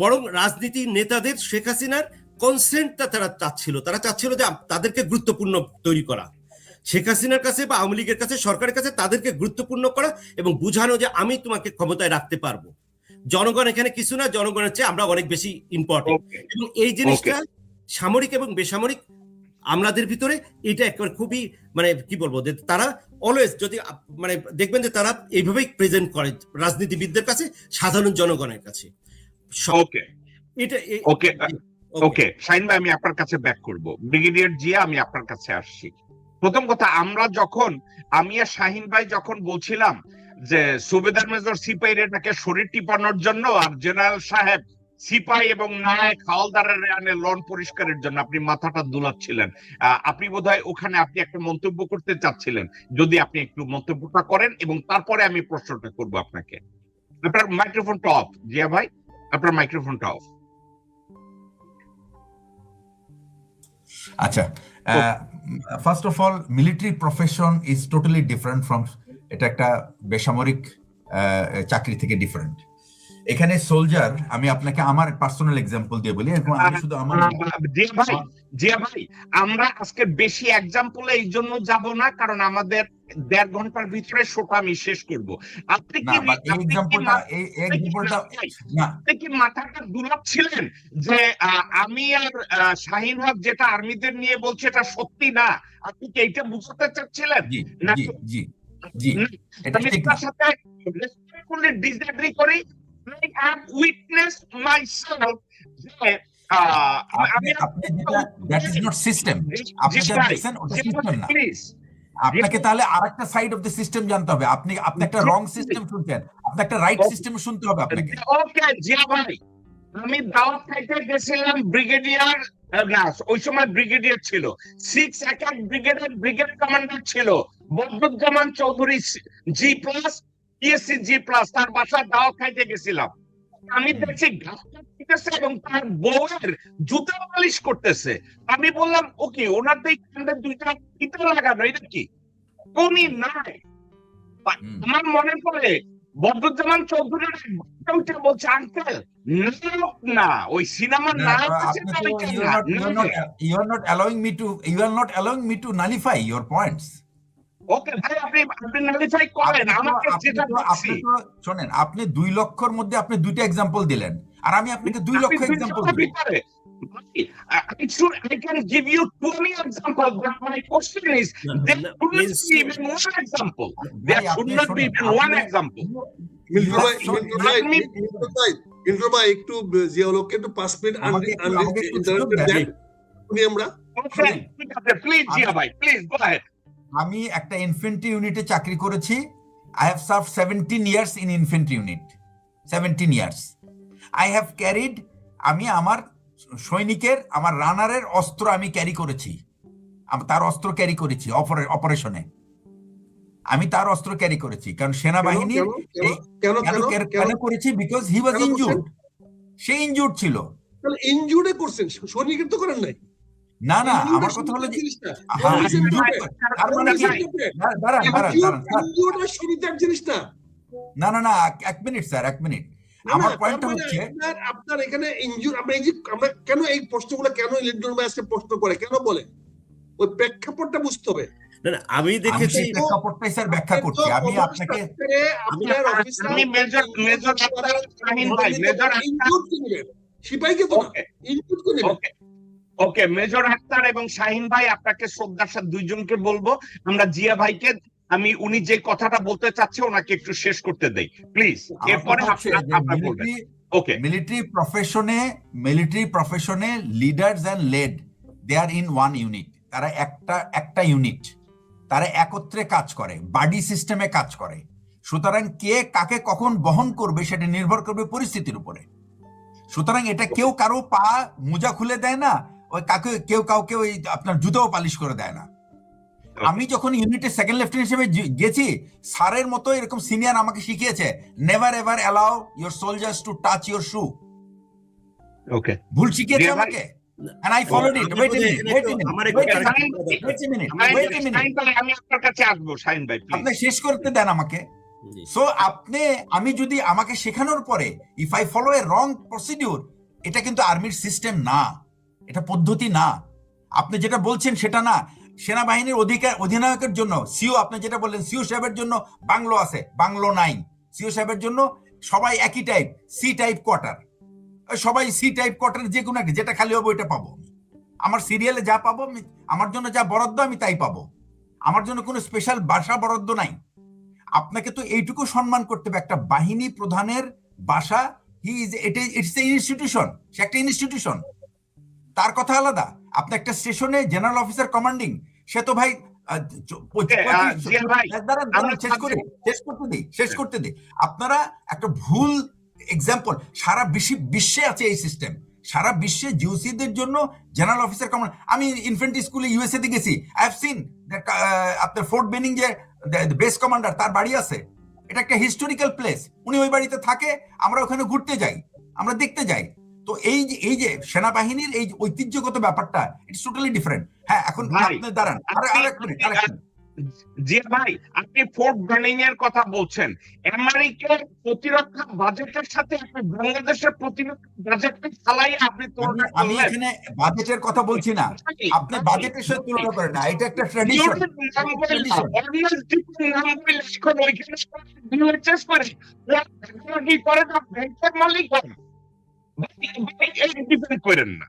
Speaker 4: বরং রাজনীতি নেতাদের শেখ হাসিনার কনসেন্টটা তারা চাচ্ছিল, তারা চাচ্ছিল যে তাদেরকে গুরুত্বপূর্ণ তৈরি করা, শেখ হাসিনার কাছে বা আওয়ামী লীগের কাছে, সরকারের কাছে তাদেরকে গুরুত্বপূর্ণ করা এবং বুঝানো যে আমি তোমাকে ক্ষমতায় রাখতে পারবো। জনগণ এখানে কিছু না, জনগণের চেয়ে আমরা অনেক বেশি ইম্পর্টেন্ট।
Speaker 1: Okay.
Speaker 4: এবং এই জিনিসটা সামরিক এবং বেসামরিক আমলাদের ভিতরে এটা একেবারে খুবই মানে কি বলবো, যে তারা অলওয়েজ যদি মানে দেখবেন যে তারা এইভাবেই প্রেজেন্ট করে রাজনীতিবিদদের কাছে, সাধারণ জনগণের কাছে।
Speaker 1: ওকে
Speaker 4: এটা
Speaker 1: ওকে ওকে শাহিন ভাই, আমি আপনার কাছে ব্যাক করব। ব্রিগেডিয়ার জিয়া, আমি আপনার কাছে আসছি। প্রথম কথা, আমি আর শাহিন ভাই যখন বলছিলাম যে সুবেদার মেজর সিপাহীর এটাকে শরীর টিপানোর জন্য, আর জেনারেল সাহেব সিপাহী এবং নায়ক হাওলদারের লন পরিষ্কারের জন্য, আপনি মাথাটা দুলাচ্ছিলেন। আপনি বোধহয় ওখানে আপনি একটা মন্তব্য করতে চাচ্ছিলেন, যদি আপনি একটু মন্তব্যটা করেন এবং তারপরে আমি প্রশ্নটা করব আপনাকে। আপনার মাইক্রোফোনটা অফ জিয়া ভাই, আপনার মাইক্রোফোনটা অফ।
Speaker 2: আচ্ছা, first of all military profession is totally different from, এটা একটা বেসামরিক চাকরি থেকে ডিফারেন্ট। এখানে সোলজার, আমি আপনাকে আমার পার্সোনাল এক্সাম্পল দিয়ে বলি, আমি শুধু আমার
Speaker 1: জিয়া ভাই, আমরা আজকে বেশি এক্সাম্পলে এই জন্য যাব না, কারণ আমাদের 1.5 ঘন্টার ভিতরে শোটা আমি শেষ করব। আপনি কি মাথাটা দুলাচ্ছিলেন যে আমি আর শাহিন হক যেটা আর্মিদের নিয়ে বলছে এটা সত্যি না? আপনি কি এইটা বুঝতে চাচ্ছিলেন? আমি তার সাথে রেসপেক্টফুলি ডিসএগ্রি করি। I have witnessed myself যে
Speaker 2: আপনাকে তাহলে আরেকটা সাইড অফ দ্য সিস্টেম জানতে হবে। আপনি একটা রং সিস্টেম শুনছেন, আপনি একটা রাইট সিস্টেম শুনতে হবে আপনাকে।
Speaker 1: ওকে জিয়া ভাই, আমি দাওয়াত খাইতে গেছিলাম, ব্রিগেডিয়ার না ওই সময় ব্রিগেডিয়ার ছিল, 6 একক ব্রিগেড কমান্ডার ছিল Badruzzaman Chowdhury G+, PSC G+, তার বাসায় দাওয়াত খাইতে গেছিলাম। আমি দেখছি এবং তার বউয়ের জুতা পালিশ করতেছে। আমি বললাম ওকে, ওনার তো কান্দে 2টা ফিতা লাগানো, এটা কি কোনি নাই? আমার মনে পড়ে বদরুজ্জামান চৌধুরীর বলছে, আঙ্কেল না ওই সিনেমার নায়ক আছে না,
Speaker 2: you are not allowing me to nullify your points.
Speaker 1: ওকে ভাই, আপনি নালিফাই করেন আমাকে যেটা বলছি।
Speaker 2: শুনেন, আপনি 2 লক্ষর মধ্যে আপনি 2টা এক্সাম্পল দিলেন, আর আমি আপনাকে 2 লক্ষ এক্সাম্পল দিই।
Speaker 1: I can give you 20 examples, but my question is there shouldn't be even one example. There should not be even one example.
Speaker 3: Mintu ভাই একটু জিয়াউলকে একটু 5 মিনিট
Speaker 1: প্লিজ জিয়া ভাই, প্লিজ গো অ্যাহেড।
Speaker 2: আমি একটা ইনফেন্ট্রি ইউনিটে চাকরি করেছি। I have served 17 years in infantry unit. 17 years. I have carried, আমি আমার সৈনিকের, আমার রানারের অস্ত্র আমি ক্যারি করেছি, তার অস্ত্র ক্যারি করেছি অপারেশনে, আমি তার অস্ত্র ক্যারি করেছি। কারণ সেনাবাহিনীর কেন করেছি? Because he was injured, say injured ছিল।
Speaker 3: তাহলে ইনজুর্ডে করছেন, সৈনিকের তো করেন নাই।
Speaker 2: না আমার কথা হলো যে না 1 মিনিট স্যার, 1 মিনিট। আমার পয়েন্টটা হচ্ছে
Speaker 3: আপনার এখানে ইনজুর, আমরা কেন এই প্রশ্নগুলো কেন ইলেকট্রন ম্যাচে প্রশ্ন করে কেন বলে, ওই প্রেক্ষাপটটা বুঝতে হবে।
Speaker 4: না আমি দেখেছি
Speaker 2: প্রেক্ষাপটটাই স্যার ব্যাখ্যা করছি। আমি আপনাকে
Speaker 3: আপনার অফিসার,
Speaker 1: আমি মেজর শাহিন ভাই, মেজর
Speaker 3: সিপাহীকে তো ইনপুট করে নেবেন।
Speaker 1: ওকে, মেজর আক্তার এবং শাহিন ভাই, আপনাকে শ্রদ্ধার সাথে দুইজনকে বলবো, আমরা জিয়া ভাইকে, আমি উনি যে কথাটা বলতে চাচ্ছে ওনাকে একটু শেষ করতে দেই প্লিজ, এরপরে আপনারা বলবেন। ওকে,
Speaker 2: মিলিটারি প্রফেশনে leaders and led, they are in one unit. তারা একটা ইউনিট, তারা একত্রে কাজ করে, বাডি সিস্টেমে কাজ করে। সুতরাং কে কাকে কখন বহন করবে সেটা নির্ভর করবে পরিস্থিতির উপরে। সুতরাং এটা কেউ কারো পা মোজা খুলে দেয় না, ওই কেউ কাউকে ওই আপনার জুতোও পালিশ করে দেয় না। আমি যখন ইউনিটের সেকেন্ড লেফটেন্যান্ট হিসেবে গেছি, স্যারের মতো এরকম সিনিয়র আমাকে শিখিয়েছে, never ever allow your soldiers to touch your shoe.
Speaker 1: Okay,
Speaker 2: ভুল শিখিয়েছে আমাকে। and I followed it.
Speaker 4: আমার
Speaker 2: Wait a
Speaker 4: বোধহয়
Speaker 2: minute,
Speaker 4: এখানে
Speaker 2: wait
Speaker 4: একটু
Speaker 2: a minute,
Speaker 4: আমার একটু
Speaker 2: wait a
Speaker 4: correction
Speaker 2: minute,
Speaker 4: করা দরকার।
Speaker 2: wait a minute,
Speaker 1: Shahin
Speaker 2: wait a
Speaker 1: ভাই,
Speaker 2: minute.
Speaker 1: শাহিন ভাই, আমি আপনার কাছে আসবো, শাহিন ভাই
Speaker 2: আপনি
Speaker 1: প্লিজ।
Speaker 2: শেষ করতে দেন আমাকে।
Speaker 4: জি।
Speaker 2: সো আমি যদি আমাকে শেখানোর পরে if I follow A wrong procedure, এটা কিন্তু আর্মির সিস্টেম না, এটা পদ্ধতি না। আপনি যেটা বলছেন সেটা না। সেনাবাহিনীর অধিনায়কের জন্য সিও, আপনি যেটা বললেন সিও সাহেবের জন্য বাংলো আছে, বাংলো নাই। সিও সাহেবের জন্য সবাই একই টাইপ, সি টাইপ কোয়ার্টার, সবাই সি টাইপ কোয়ার্টার, যে কোনো একটা যেটা খালি হবে ওইটা পাবো। আমার সিরিয়ালে যা পাবো, আমার জন্য যা বরাদ্দ আমি তাই পাবো। আমার জন্য কোনো স্পেশাল বাসা বরাদ্দ নাই। আপনাকে তো এইটুকু সম্মান করতে হবে, একটা বাহিনী প্রধানের বাসা, ইটস এ ইনস্টিটিউশন, সে একটা ইনস্টিটিউশন, তার কথা আলাদা। আপনি একটা স্টেশনে জেনারেল অফিসার কমান্ডিং, সে তো ভাই
Speaker 1: জিয়া ভাই, আমরা
Speaker 2: শেষ করতে দিই। আপনারা একটা ভুল এক্সাম্পল, সারা বিশ্বে আছে এই সিস্টেম, সারা বিশ্বে জিওসিদের জন্য জেনারেল অফিসার কমান্ড। আমি ইনফ্যান্ট্রি স্কুলে ইউএসএ তে গেছি, আই হ্যাভ সিন আপনার ফোর্ট বেনিং যে বেস কমান্ডার, তার বাড়ি আছে, এটা একটা হিস্টোরিক্যাল প্লেস, উনি ওই বাড়িতে থাকে, আমরা ওখানে ঘুরতে যাই, আমরা দেখতে যাই। তো এই যে সেনাবাহিনীর এই ঐতিহ্যগত ব্যাপারটা, ইটস টোটালি ডিফারেন্ট। হ্যাঁ, এখন
Speaker 1: ভাই,
Speaker 2: আপনি দাঁড়ান,
Speaker 1: জিয়া ভাই, আপনি ফোর্ট বেনিং এর কথা বলছেন, আমেরিকার প্রতিরক্ষা বাজেটের সাথে আপনি বাংলাদেশের প্রতিরক্ষা বাজেটকে চালাইয়া আপনি তুলনা
Speaker 2: আমি
Speaker 1: করলেন।
Speaker 2: এখানে বাজেটের কথা বলছি না, আপনি বাজেটের সাথে তুলনা করেন না, এটা একটা ট্র্যাডিশন।
Speaker 1: করেন না।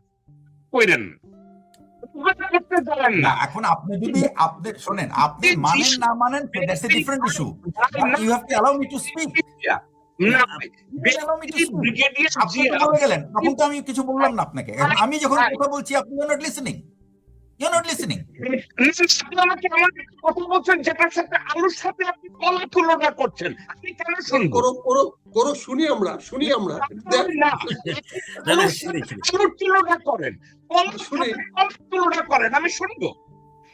Speaker 2: না, এখন আপনি যদি আপনি শোনেন, আপনি মানেন না মানেন, that's a different issue, but you have to allow me to speak. বলে গেলেন, তখন তো আমি কিছু বললাম না আপনাকে। আমি যখন কথা বলছি আপনি ইউ আর নট লিসেনিং,
Speaker 1: কথা বলছেন যেটার সাথে আলুর সাথে আপনি কলা তুলনা করছেন, আপনি কেন শুনবো?
Speaker 3: করো, শুনি আমরা।
Speaker 1: না, আলুর তুলনা করেন, তুলনা করেন, আমি শুনবো।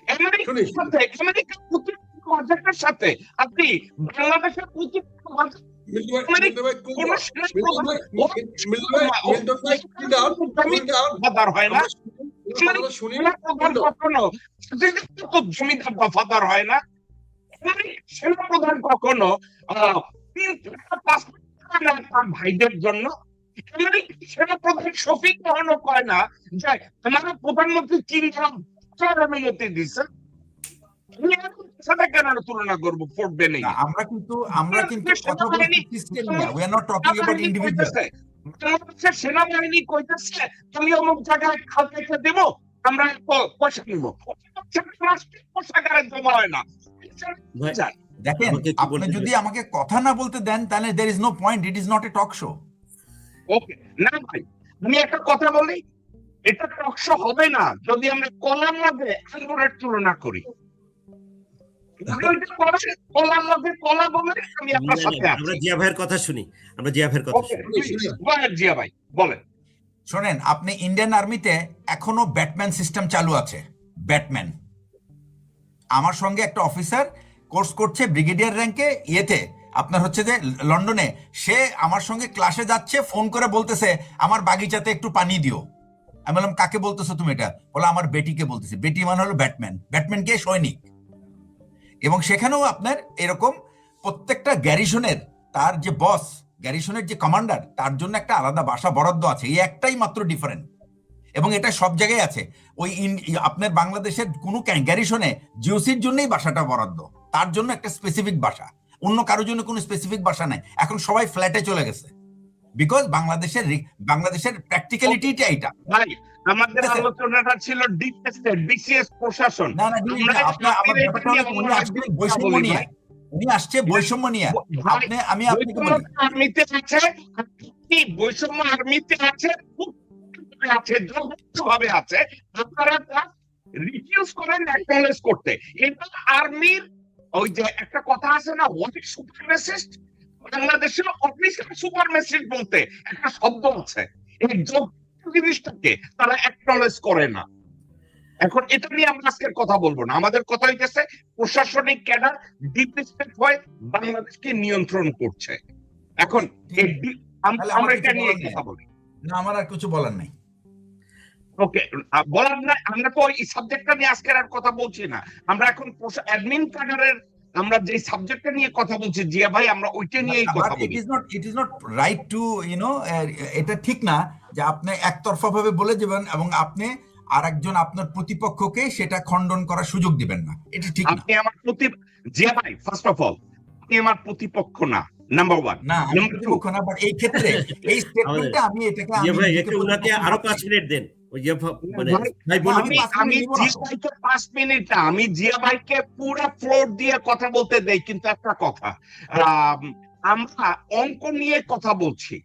Speaker 1: আমেরিকার সাথে, আমেরিকার প্রতিরক্ষা বাজেটের সাথে আপনি বাংলাদেশের প্রতিরক্ষা বাজেট হয় না, জমিদার দফাদার হয় না, সেনাপ্রধান কখনো ভাইদের জন্য, সেনাপ্রধান শফিক কখনো কয় না যে আমার প্রধানমন্ত্রী 3 জন অনুমতি দিচ্ছে, সাথে কেন তুলনা করবো ফোর্ট বেনিং?
Speaker 2: আমরা কিন্তু কথা বলছি সিস্টেম নিয়ে, we are not talking about individual.
Speaker 1: বাংলাদেশের সেনাবাহিনী কইতেছে তুমি অমুক জায়গায় খাল কেটে দেবো, আমরা পয়সা নিবো, পোশাকারে জমা হয় না।
Speaker 2: দেখেন, আপনি যদি আমাকে কথা না বলতে দেন তাহলে there is no point, it is not a talk show.
Speaker 1: ওকে, না ভাই, আমি একটা কথা বলি, এটা টক শো হবে না যদি আমরা কলার মধ্যে আঙ্গুরের তুলনা করি।
Speaker 4: আমরা জিয়া ভাইয়ের কথা শুনি,
Speaker 1: জিয়া ভাই বলেন।
Speaker 2: শোনেন, আপনি ইন্ডিয়ান আর্মিতে এখনো ব্যাটম্যান সিস্টেম চালু আছে। ব্যাটম্যান, আমার সঙ্গে একটা অফিসার কোর্স করছে ব্রিগেডিয়ার র্যাঙ্কে, ইয়েতে আপনার হচ্ছে যে লন্ডনে, সে আমার সঙ্গে ক্লাসে যাচ্ছে, ফোন করে বলতেছে আমার বাগিচাতে একটু পানি দিও। আমি বললাম কাকে বলতেছো তুমি এটা? বলে আমার বেটিকে বলতেছি। বেটি মানে হলো ব্যাটম্যান, ব্যাটম্যান কে? সৈনিক। এবং সেখানেও আপনার এরকম প্রত্যেকটা গ্যারিসনের, তার যে বস, গ্যারিসনের যে কমান্ডার, তার জন্য একটা আলাদা বাসা বরাদ্দ আছে, এই একটাই মাত্র ডিফারেন্ট। এবং এটা সব জায়গায় আছে। ওই আপনার বাংলাদেশের কোনো গ্যারিসনে জিওসির জন্যই বাসাটা বরাদ্দ, তার জন্য একটা স্পেসিফিক বাসা, অন্য কারোর জন্য কোনো স্পেসিফিক বাসা নাই। এখন সবাই ফ্ল্যাটে চলে গেছে, বিকজ বাংলাদেশের প্র্যাকটিক্যালিটিটা এটা।
Speaker 1: ভাই, আমাদের আলোচনাটা ছিল বিসিএস প্রশাসন।
Speaker 2: না না, আমার ব্যাপারটা হলো উনি আসছে বৈষম্য নিয়ে, উনি আসছে বৈষম্য নিয়ে। আমি আপনাকে বলি,
Speaker 1: আর্মিতে আছে, বৈষম্য আর্মিতে আছে, আছে ভাবে আছে, আপনারা রিডিউস করেন অ্যাকনলেজ করতে। এটা আর্মির ওই যে একটা কথা আছে না, হোয়াইট সুপারমেসিস্ট, বাংলাদেশের অফিসার সুপারমেসিস্ট বলতে একটা শব্দ আছে, এই জিনিসটাকে তারা অ্যাকনলেজ করে না। এখন এটা নিয়ে আমরা আজকের কথা বলবো না, আমাদের কথা হইতেছে প্রশাসনিক ক্যাডার ডিপ স্টেট হয়ে বাংলাদেশকে নিয়ন্ত্রণ করছে। এখন আমরা এটা নিয়ে কথা বলি
Speaker 2: না, আমার আর কিছু বলার নাই।
Speaker 1: ওকে, বলার না, আমরা তো এই সাবজেক্টটা নিয়ে আজকের আর কথা বলছি না। আমরা এখন অ্যাডমিন ক্যাডারের আমরা যে সাবজেক্টটা নিয়ে কথা বলছি জিয়া ভাই, আমরা ওইটা নিয়েই কথা বলি।
Speaker 2: It is not right two এটা ঠিক না যে আপনি একতরফা ভাবে বলে যাবেন এবং আপনি আরেকজন আপনার প্রতিপক্ষকে সেটা খণ্ডন করার সুযোগ দিবেন না, এটা ঠিক না।
Speaker 1: আপনি আমার জিয়া ভাই, ফার্স্ট অফ অল আপনি আমার প্রতিপক্ষ না, নাম্বার ওয়ান।
Speaker 2: না, আমি প্রতিপক্ষ না, বাট এই ক্ষেত্রে এই স্টেটমেন্টটা আমি এটাকে
Speaker 4: ভাই একটু ওনাকে আরো 5 মিনিট দেন। ওই যে মানে ভাই বলুন।
Speaker 1: আমি জিয়া ভাইকে 5 মিনিট না, আমি জিয়া ভাইকে পুরো ফ্লোর দিয়ে কথা বলতে দেই। কিন্তু একটা কথা, আমরা অঙ্ক নিয়ে কথা বলছি।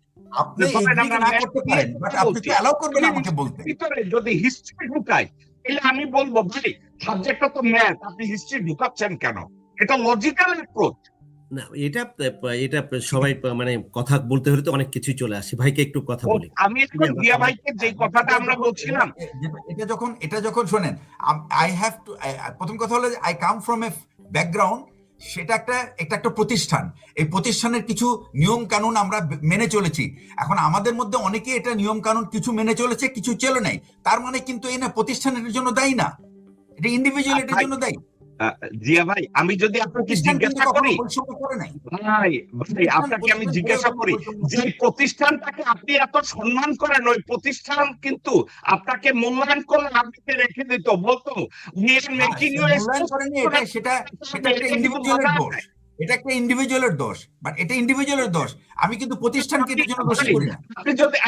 Speaker 2: আপনি এগ্রি না করতে পারেন, বাট আপনি তো অ্যালাউ করবেন আমাকে বলতে।
Speaker 1: ভিতরে যদি হিস্ট্রি ঢুকাই তাহলে আমি বলবো ভাই সাবজেক্টটা তো ম্যাথ, আপনি হিস্ট্রি ঢুকাচ্ছেন কেন? এটা লজিক্যাল অ্যাপ্রোচ
Speaker 4: না, এটা এটা সবাই মানে কথা বলতে হলে তো অনেক কিছুই চলে আসে। ভাইকে একটু কথা বলি।
Speaker 1: আমি এখন জিয়া ভাইকে যে কথাটা আমরা বলছিলাম,
Speaker 2: এটা যখন শোনেন, আই হ্যাভ টু, প্রথম কথা হলো I come from a background, সেটা একটা প্রতিষ্ঠান, এই প্রতিষ্ঠানের কিছু নিয়ম কানুন আমরা মেনে চলেছি। এখন আমাদের মধ্যে অনেকে এটা নিয়ম কানুন কিছু মেনে চলেছে, কিছু চলে নাই, তার মানে কিন্তু এই না প্রতিষ্ঠানের জন্য দায়ী না, এটা ইন্ডিভিজুয়াল এর জন্য দায়ী।
Speaker 1: জিয়া ভাই, আমি যদি আপনাকে জিজ্ঞাসা করি, ভাই আপনাকে আমি জিজ্ঞাসা করি যে প্রতিষ্ঠানটাকে আপনি এত সম্মান করেন, ওই প্রতিষ্ঠান কিন্তু আপনাকে মূল্যায়ন করে আর্মিতে রেখে দিত, বলতো
Speaker 2: সেটা একটা ইন্ডিভিজুয়ালের দোষ, এটা একটা ইন্ডিভিজুয়ালের দোষ, বাট এটা ইন্ডিভিজুয়ালের দোষ, আমি কিন্তু প্রতিষ্ঠানকে এর জন্য দোষী করি না।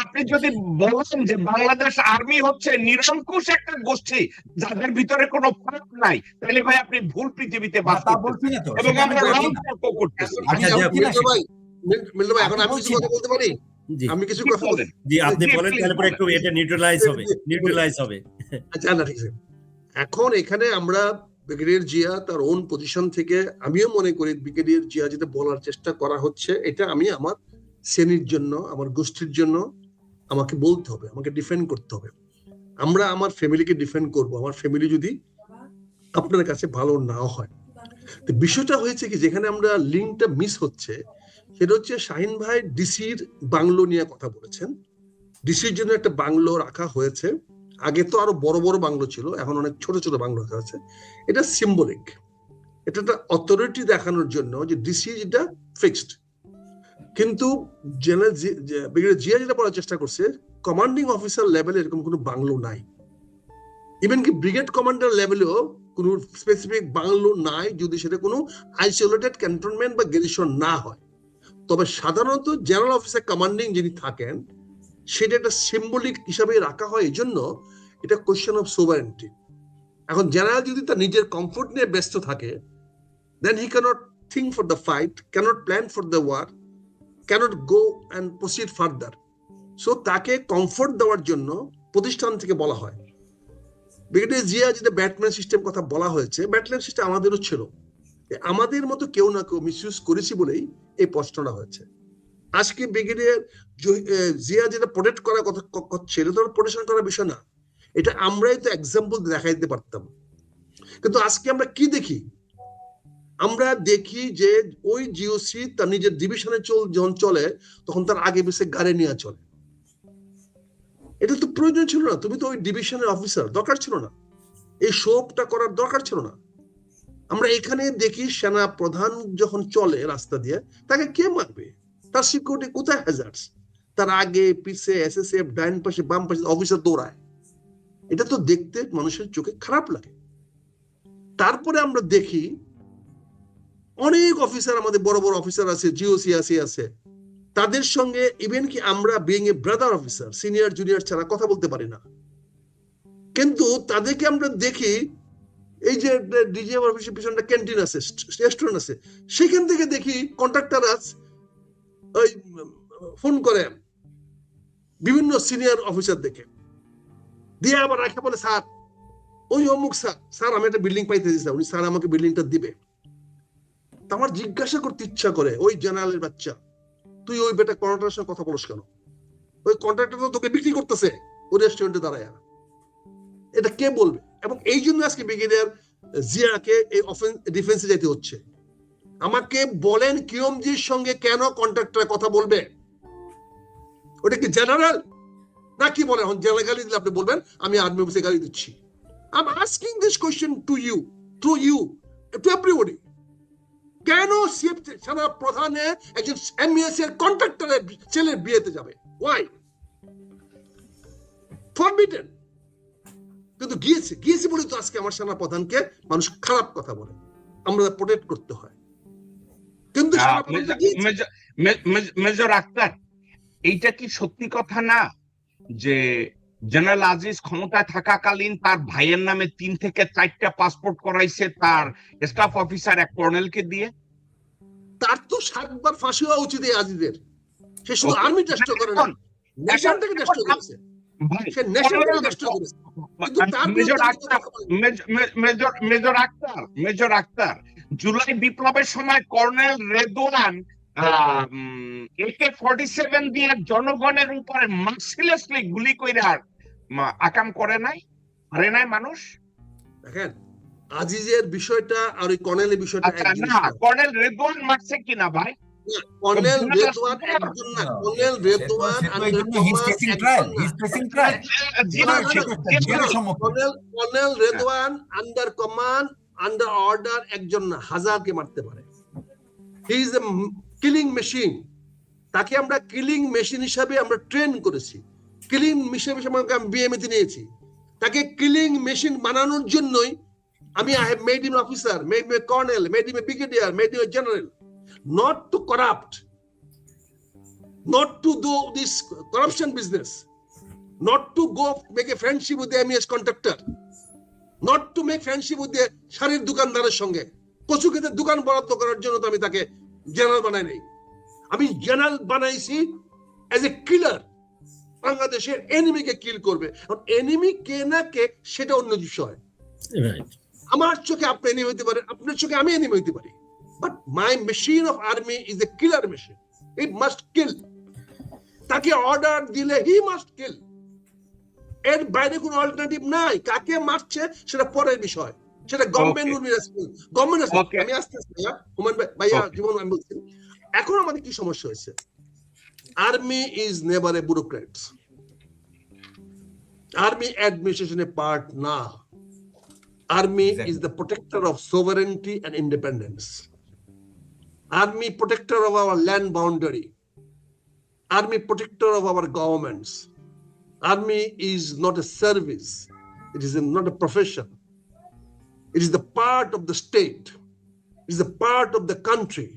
Speaker 1: আপনি যদি বলেন যে বাংলাদেশ আর্মি হচ্ছে নিরঙ্কুশ একটা গোষ্ঠী যাদের ভিতরে কোনো ফাঁক নাই, তাহলে ভাই আপনি ভুল পৃথিবীতে বাস করতেছেন এবং আমরা তর্ক করতেছি।
Speaker 3: মিল্টন ভাই, এখন আমি কিছু কথা বলতে পারি? আমি কিছু কথা বলি?
Speaker 4: জি, আপনি বলেন, তারপরে একটু এটা নিউট্রালাইজ হবে।
Speaker 3: আচ্ছা, না ঠিক আছে। এখন এখানে আমরা ব্রিগেডিয়ার জিয়া তার ওন পজিশন থেকে, আমিও মনে করি ব্রিগেডিয়ার জিয়া যেটা বলার চেষ্টা করা হচ্ছে, এটা আমি আমার শ্রেণীর জন্য, আমার গোষ্ঠীর জন্য আমাকে বলতে হবে, আমাকে ডিফেন্ড করতে হবে। আমরা আমার ফ্যামিলিকে ডিফেন্ড করব, আমার ফ্যামিলি যদি আপনার কাছে ভালো নাও হয়। তো বিষয়টা হয়েছে কি, যেখানে আমরা লিঙ্কটা মিস হচ্ছে, সেটা হচ্ছে শাহিন ভাই ডিসির বাংলো নিয়ে কথা বলেছেন। ডিসির জন্য একটা বাংলো রাখা হয়েছে, আগে তো আরো বড় বড় বাংলো ছিল, এখন অনেক ছোট ছোট বাংলো রাখা হয়েছে। এটা সিম্বলিক, এটা একটা অথরিটি দেখানোর জন্য যে ডিসি যেটা ফিক্সড। কিন্তু ব্রিগেডিয়ার জিয়া যেটা বলার চেষ্টা করছে, কমান্ডিং অফিসার লেভেলে এরকম কোনো বাংলো নাই, ইভেন কি ব্রিগেড কমান্ডার লেভেলেও কোনো স্পেসিফিক বাংলো নাই, যদি সেটা কোনো আইসোলেটেড ক্যান্টনমেন্ট বা গ্যারিসন না হয়। তবে সাধারণত জেনারেল অফিসার কমান্ডিং যিনি থাকেন, সেটা একটা সিম্বলিক হিসাবে রাখা হয়, এই জন্য এটা কোয়েশ্চেন অফ সোভারেন্টি। এখন জেনারেল যদি তার নিজের কমফোর্ট নিয়ে ব্যস্ত থাকে, then he cannot think for the fight, cannot plan for the war, cannot go and proceed further. So তাকে কমফোর্ট দেওয়ার জন্য প্রতিষ্ঠান থেকে বলা হয়। ব্রিগেডিয়ার জিয়া যেটা ব্যাটম্যান সিস্টেম কথা বলা হয়েছে, ব্যাটম্যান সিস্টেম আমাদেরও ছিল, আমাদের মতো কেউ না কেউ মিসইউজ করেছি বলেই এই প্রশ্নটা হয়েছে। আজকে ব্রিগেডিয়ার জিয়া যেটা প্রোটেক্ট করার কথা করছে, এটা তো প্রোটেকশন করার বিষয় না, এটা আমরাই তো এক্সাম্পল দেখাই দিতে পারতাম। কিন্তু আজকে আমরা কি দেখি? আমরা দেখি যে ওই জিওসি তার নিজের ডিভিশনে যখন চলে, তখন তার আগে পিছে গাড়ি নিয়ে চলে। এটা তো প্রয়োজন ছিল না, তুমি তো ওই ডিভিশনের অফিসার, দরকার ছিল না, এই শোপটা করার দরকার ছিল না। আমরা এখানে দেখি সেনা প্রধান যখন চলে রাস্তা দিয়ে, তাকে কে মারবে? তার সিকিউরিটি কোথায় হ্যাজার্ডস? তার আগে পিছে এসএসএফ, ডাইন পাশে বাম পাশে অফিসার দৌড়ায়। এটা তো দেখতে মানুষের চোখে খারাপ লাগে। তারপরে আমরা দেখি অনেক অফিসার, আমাদের বড় বড় অফিসার আছে, জিওসি আছে, তাদের সঙ্গে ইভেন কি আমরা being a brother officer, senior junior ছাড়া কথা বলতে পারি না। কিন্তু তাদেরকে আমরা দেখি, এই যে ডিজিএম অফিসের পিছনে ক্যান্টিন আছে, রেস্টুরেন্ট আছে, সেখান থেকে দেখি কন্ট্রাক্টর ওই ফোন করে বিভিন্ন সিনিয়র অফিসার দেখে দিয়ে আবার রাখে, বলে স্যার ওই অমুক স্যার আমি একটা বিল্ডিং পাইতে দিচ্ছি, উনি স্যার আমাকে বিল্ডিংটা দিবে। আমার জিজ্ঞাসা করতে ইচ্ছা করে, ওই জেনারেলের বাচ্চা, তুই ওই বেটা কন্ট্রাক্টরের সঙ্গে কথা বলিস কেন? ওই কন্ট্রাক্টর তো তোকে বিক্রি করতেছে ওই রেস্টুরেন্টে দাঁড়ায়, এটা কে বলবে? এবং এই জন্য আজকে ব্রিগেডিয়ার জিয়াকে এই ডিফেন্সে যেতে হচ্ছে। আমাকে বলেন, কিয়মজির সঙ্গে কেন কন্ট্রাক্টর কথা বলবে? ওটা কি জেনারেল না কি বলেন? এখন জেলে গালি দিলে আপনি বলবেন আমি আর্মি অফিসে গালি দিচ্ছি। I'm asking this question to you, to everybody. কেন সেনা প্রধানে একজন এমএস এর কন্ট্রাক্টরের ছেলের বিয়েতে যাবে? Why? Forbidden. কিন্তু গিয়েছি বলে তো আজকে আমার সেনা প্রধানকে মানুষ খারাপ কথা বলে, আমরা প্রোটেক্ট করতে হয়। কিন্তু
Speaker 1: মেজর আক্তার, এইটা কি সত্যি কথা না যে জেনারেল আজিজ ক্ষমতায় থাকাকালীন তার ভাইয়ের নামে 3 থেকে 4টা পাসপোর্ট করাইছে তার স্টাফ অফিসার এক কর্নেলকে দিয়ে?
Speaker 3: তার তো 7 বার ফাঁসি হওয়া উচিত এই আজিজের। সে শুধু আর্মি টেস্ট করে না, নেশন থেকে টেস্ট করেছে। সে নেশন থেকে টেস্ট করেছে।
Speaker 1: মেজর আক্তার, জুলাই বিপ্লবের সময় কর্নেল রেদওয়ান AK-47 দিয়ে জনগণের উপরে মার্সিলেসলি গুলি কইরা আকাম করে নাই, আরে নাই মানুষ?
Speaker 3: দেখেন আজিজের বিষয়টা আর ওই কর্নেলের বিষয়টা এক জিনিস
Speaker 1: না, কর্নেল রেদওয়ান মারছে কিনা ভাই?
Speaker 3: কর্নেল রেদওয়ান একজন না, colonel Redwan colonel Redwan under command under order একজন না, হাজারকে মারতে পারে। He is a killing machine. তাকে আমরা কিলিং মেশিন হিসাবে আমরা ট্রেন করেছি, কিলিং মেশিন হিসাবে আমি বিএমএতে নিয়েছি। তাকে কিলিং মেশিন বানানোর জন্যই আমি I have made him officer, made him A colonel, made him A brigadier, made him a general, not to corrupt, not to do this corruption business, not to go make a friendship with the MES contractor, not to make friendship with the শাড়ির দোকানদারের সঙ্গে। কচু খেতে দোকান বরাদ্দ করার জন্য তো আমি তাকে জেনারেল বানাই নাই, আমি জেনারেল বানাইছি এজ এ কিলার। বাংলাদেশের এনিমিকে কিল করবে। এনিমি কে না কে সেটা অন্য বিষয়। আমার চোখে আপনি এনিমি হইতে পারেন, আপনার চোখে আমি এনিমি হইতে পারি, but my machine of army is a killer machine. It must kill. তাকে অর্ডার দিলে he must kill. এর বাইরে কোনো অল্টারনেটিভ নাই। কাকে মারছে সেটা পরের বিষয়, সেটা government will be responsible. Government আমি আসতে হুমান ভাইয়া জীবন আমি বলছি, এখন আমাদের কি সমস্যা হয়েছে? Army is never a bureaucrat. Army অ্যাডমিনিস্ট্রেশনের পার্ট না। Army is the protector of sovereignty and independence. Army protector of our land boundary. Army protector of our governments. Army is not a service. It is not a profession. It is the part of the state. It is a part of the country.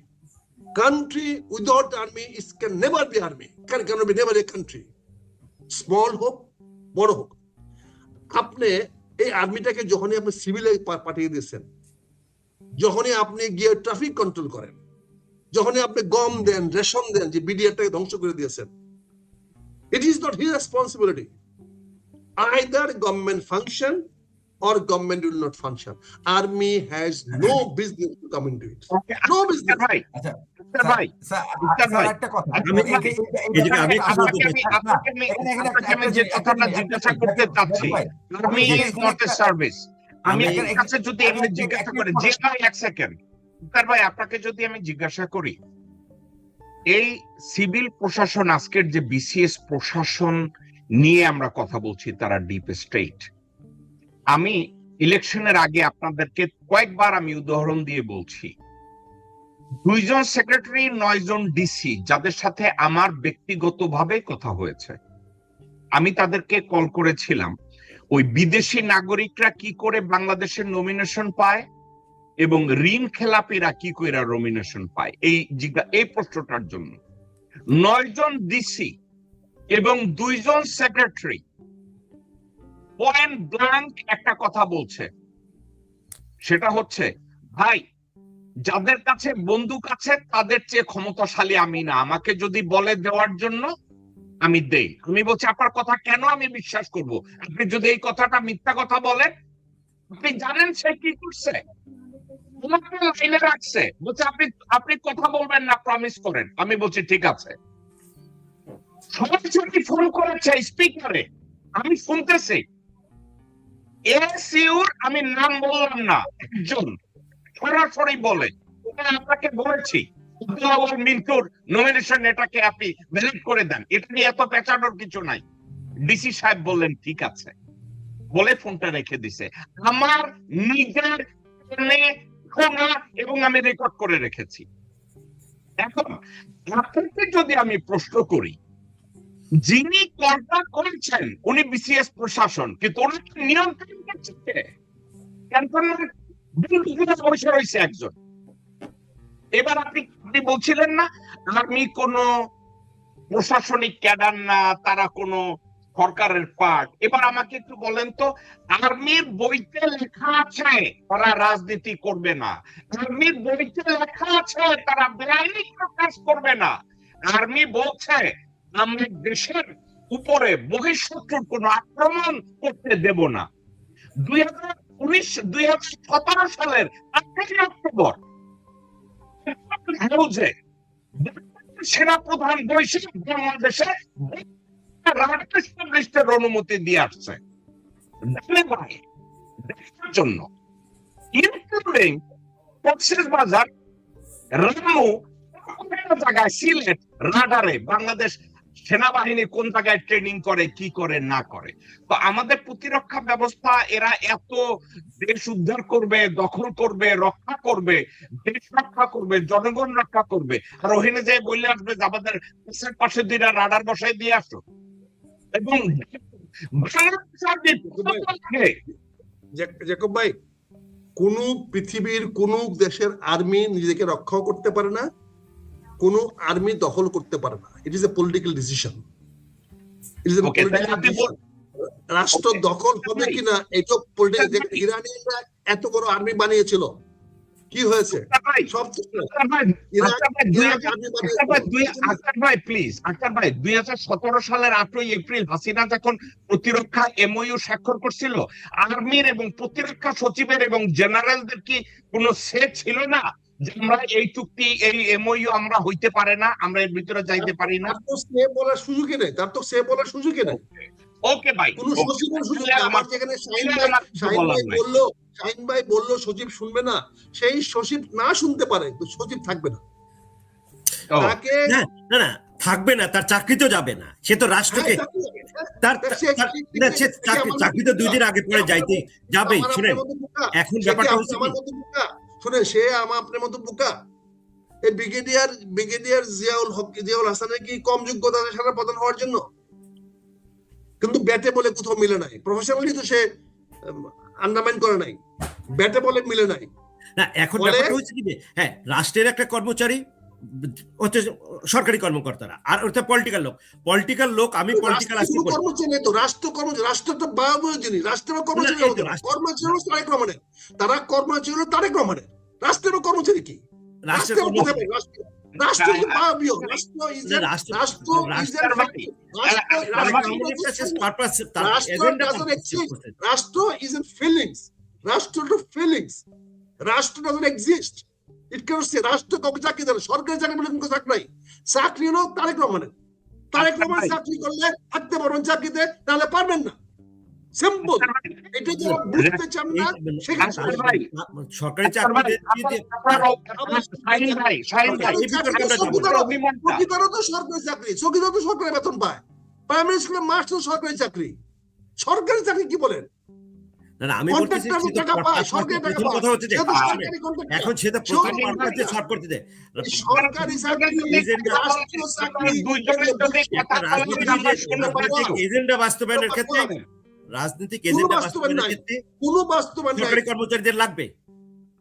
Speaker 3: Country without army can never be army. Can be never a country. Small হোক বড় হোক, আপনি এই আর্মিটাকে যখনই আপনি সিভিলে পাঠিয়ে দিয়েছেন, যখনই আপনি গিয়ে ট্রাফিক কন্ট্রোল করেন, যখনই আপনি গম দেন, রেশন দেন, যে বিডিআরটাকে ধ্বংস করে দিয়েছেন, it is not his responsibility. Either government function or government will not function. Army has no business to come into it. No business.
Speaker 1: Right. একটা কথা আমি যে কথাটা জিজ্ঞাসা করতে চাচ্ছি, আমি নট এ সার্ভিস। আমি কাছে যদি এমনি জিজ্ঞাসা করি, যে ভাই এক সেকেন্ড তার ভাই আপনাকে যদি আমি জিজ্ঞাসা করি, এই সিভিল প্রশাসন আজকের যে বিসিএস প্রশাসন নিয়ে আমরা কথা বলছি, তারা ডিপ স্টেট। আমি ইলেকশনের আগে আপনাদেরকে কয়েকবার আমি উদাহরণ দিয়ে বলছি, 2 জন সেক্রেটারি, 9 জন ডিসি, যাদের সাথে আমার ব্যক্তিগতভাবে কথা হয়েছে, আমি তাদেরকে কল করেছিলাম ওই বিদেশি নাগরিকরা কি করে বাংলাদেশের নমিনেশন পায় এবং ঋণ খেলাপিরা কি করে নমিনেশন পায়, এই প্রশ্নটার জন্য 9 জন ডিসি এবং 2 জন সেক্রেটারি পয়েন্ট ব্ল্যাঙ্ক একটা কথা বলছে, সেটা হচ্ছে ভাই যাদের কাছে বন্দুক আছে তাদের চেয়ে ক্ষমতাশালী আমি না, আমাকে যদি বলে দেওয়ার জন্য আমি দেই। আমি বলছি আপনার কথা কেন আমি বিশ্বাস করব? আপনি যদি এই কথাটা মিথ্যা কথা বলেন, আপনি জানেন সে কি করছে, তোমাকে লাইনে রাখছে, বলছে আপনি কথা বলবেন না, প্রমিস করেন। আমি বলছি ঠিক আছে। সরাসরি ফোন করেছে স্পিকারে, আমি শুনতেছি, এসইউর আমি নাম বললাম না, একজন সরাসরি বলে আপনাকে বলেছি মিন্টুর নমিনেশন এটাকে আপনি ভ্যালিড করে দেন, এটা নিয়ে এত পেঁচানোর কিছু নাই। ডিসি সাহেব বললেন ঠিক আছে, বলে ফোনটা রেখে দিছে। আমার নিজের কানে শোনা এবং আমি রেকর্ড করে রেখেছি। এখন আপনাকে যদি আমি প্রশ্ন করি, যিনি কর্তা করছেন উনি বিসিএস প্রশাসন, কিন্তু ওনাকে নিয়ন্ত্রণ করছে কে? ক্যান্টনমেন্ট বিরোধীরা বসে রয়েছে একজন। এবার আপনি বলছিলেন না আর্মি কোন প্রশাসনিক ক্যাডার না, তারা কোন সরকারের পার্ট। এবার আমাকে একটু বলেন তো, আর্মির বইতে লেখা আছে তারা রাজনীতি করবে না, আর্মির বইতে লেখা আছে তারা বেআইনি কাজ করবে না। আর্মি বলছে আমরা দেশের উপরে বহিঃশত্রুর কোন আক্রমণ করতে দেব না। 2017 সালের 8 অক্টোবর হাউজে সেনাপ্রধান বৈশ্বিক বাংলাদেশে রাষ্ট্রের অনুমতি দিয়ে আসছে দেশের জন্য, ইনক্লুডিং কক্সবাজার, রামু, জায়গায় সিলেট রাডারে বাংলাদেশ সেনাবাহিনী কোন জায়গায় ট্রেনিং করে, কি করে না করে। তো আমাদের প্রতিরক্ষা ব্যবস্থা এরা এত দেশ উদ্ধার করবে, দখল করবে, রক্ষা করবে, দেশ রক্ষা করবে, জনগণ রক্ষা করবে, আর ওখানে যে বললে আসবে যে আমাদের পাশে দুইটা রাডার বসাই দিয়ে আসো। এবং
Speaker 3: জ্যাকব ভাই, কোন পৃথিবীর কোন দেশের আর্মি নিজেকে রক্ষাও করতে পারে না, কোন আর্মি দখল করতে পারে না। It is a political decision. রাষ্ট্র দখল হবে কিনা এটা পলিটিক্যাল। ইরানিরা এত বড় আর্মি বানিয়েছিল, কি হয়েছে? সব
Speaker 1: ভাই প্লিজ, আক্তার ভাই 2017 সালের 8 এপ্রিল হাসিনা যখন প্রতিরক্ষা এমওইউ স্বাক্ষর করছিল, আর্মির এবং প্রতিরক্ষা সচিবের এবং জেনারেলদের কি কোনো সে ছিল না যে আমরা এই চুক্তি, এই এমওইউ আমরা হইতে পারে না, আমরা এর ভিতরে যাইতে পারি না?
Speaker 3: তো সে বলার সুযোগই নেই, তার তো সে বলার সুযোগই নেই।
Speaker 1: ওকে ভাই,
Speaker 3: কোন সচিবের সুযোগ নেই। আমার যেখানে শাহিন ভাই বললো সচিব শুনবে না, সেই সচিব না শুনতে পারে, সচিব থাকবে না। তাকে
Speaker 4: না থাকবে না, তার চাকরি তো যাবে না, সে তো রাষ্ট্রকে তার চাকরি তো 2 দিন আগে পরে যাইতে যাবেই। শুনেন এখন ব্যাপারটা হচ্ছে
Speaker 3: শুনে সে আপনার মতো বোকা। এই ব্রিগেডিয়ার জিয়াউল হাসানের কি কম যোগ্যতা আছে সেনা প্রধান হওয়ার জন্য? কিন্তু ব্যাটে বলে কোথাও মিলে নাই, প্রফেশনালি তো সে আন্ডারমাইন করে নাই, ব্যাটে বলে মিলে নাই।
Speaker 4: না এখন ব্যাপারটা হচ্ছে কি যে হ্যাঁ, রাষ্ট্রের একটা কর্মচারী হচ্ছে সরকারি কর্মকর্তারা, আর ওটা পলিটিক্যাল লোক। আমি পলিটিক্যাল আজকে
Speaker 3: কর্মচারী তো রাষ্ট্র তো বায়বীয় জিনিস। রাষ্ট্রের কর্মচারী কর্মচারী তারেক রহমানের, তারা কর্মচারী তারেক রহমানের। রাষ্ট্রের কর্মচারী কি? রাষ্ট্র কি বায়বীয়? রাষ্ট্র ইজ ইন ফিলিংস, রাষ্ট্র টু ফিলিংস, রাষ্ট্র ডাজন্ট এক্সিস্ট। রাষ্ট্র কবে চাকরি দেবে? সরকারি চাকরি বলে কোনো চাকরি নাই। চাকরি হলো তারেক রহমানের। তারেক রহমান চাকরি করলে থাকতে পারবেন চাকরিতে, তাহলে পারবেন না। সিম্পল। এটা যারা বুঝতে চান না
Speaker 4: সরকারি চাকরি
Speaker 3: চকিদারও তো সরকারি চাকরি, চকিদার তো সরকারি বেতন পায়, প্রাইমারি স্কুলের মাস্টার সরকারি চাকরি। সরকারি চাকরি কি বলেন?
Speaker 4: আমি কথা হচ্ছে যে এখন সেটা প্রথম শর্ট করতে দেয়।
Speaker 3: সরকারি
Speaker 4: এজেন্ডা বাস্তবায়নের ক্ষেত্রে, রাজনৈতিক এজেন্ডা বাস্তবায়নের ক্ষেত্রে
Speaker 3: কোনো বাস্তবায়ন
Speaker 4: সরকারি কর্মচারীদের লাগবে।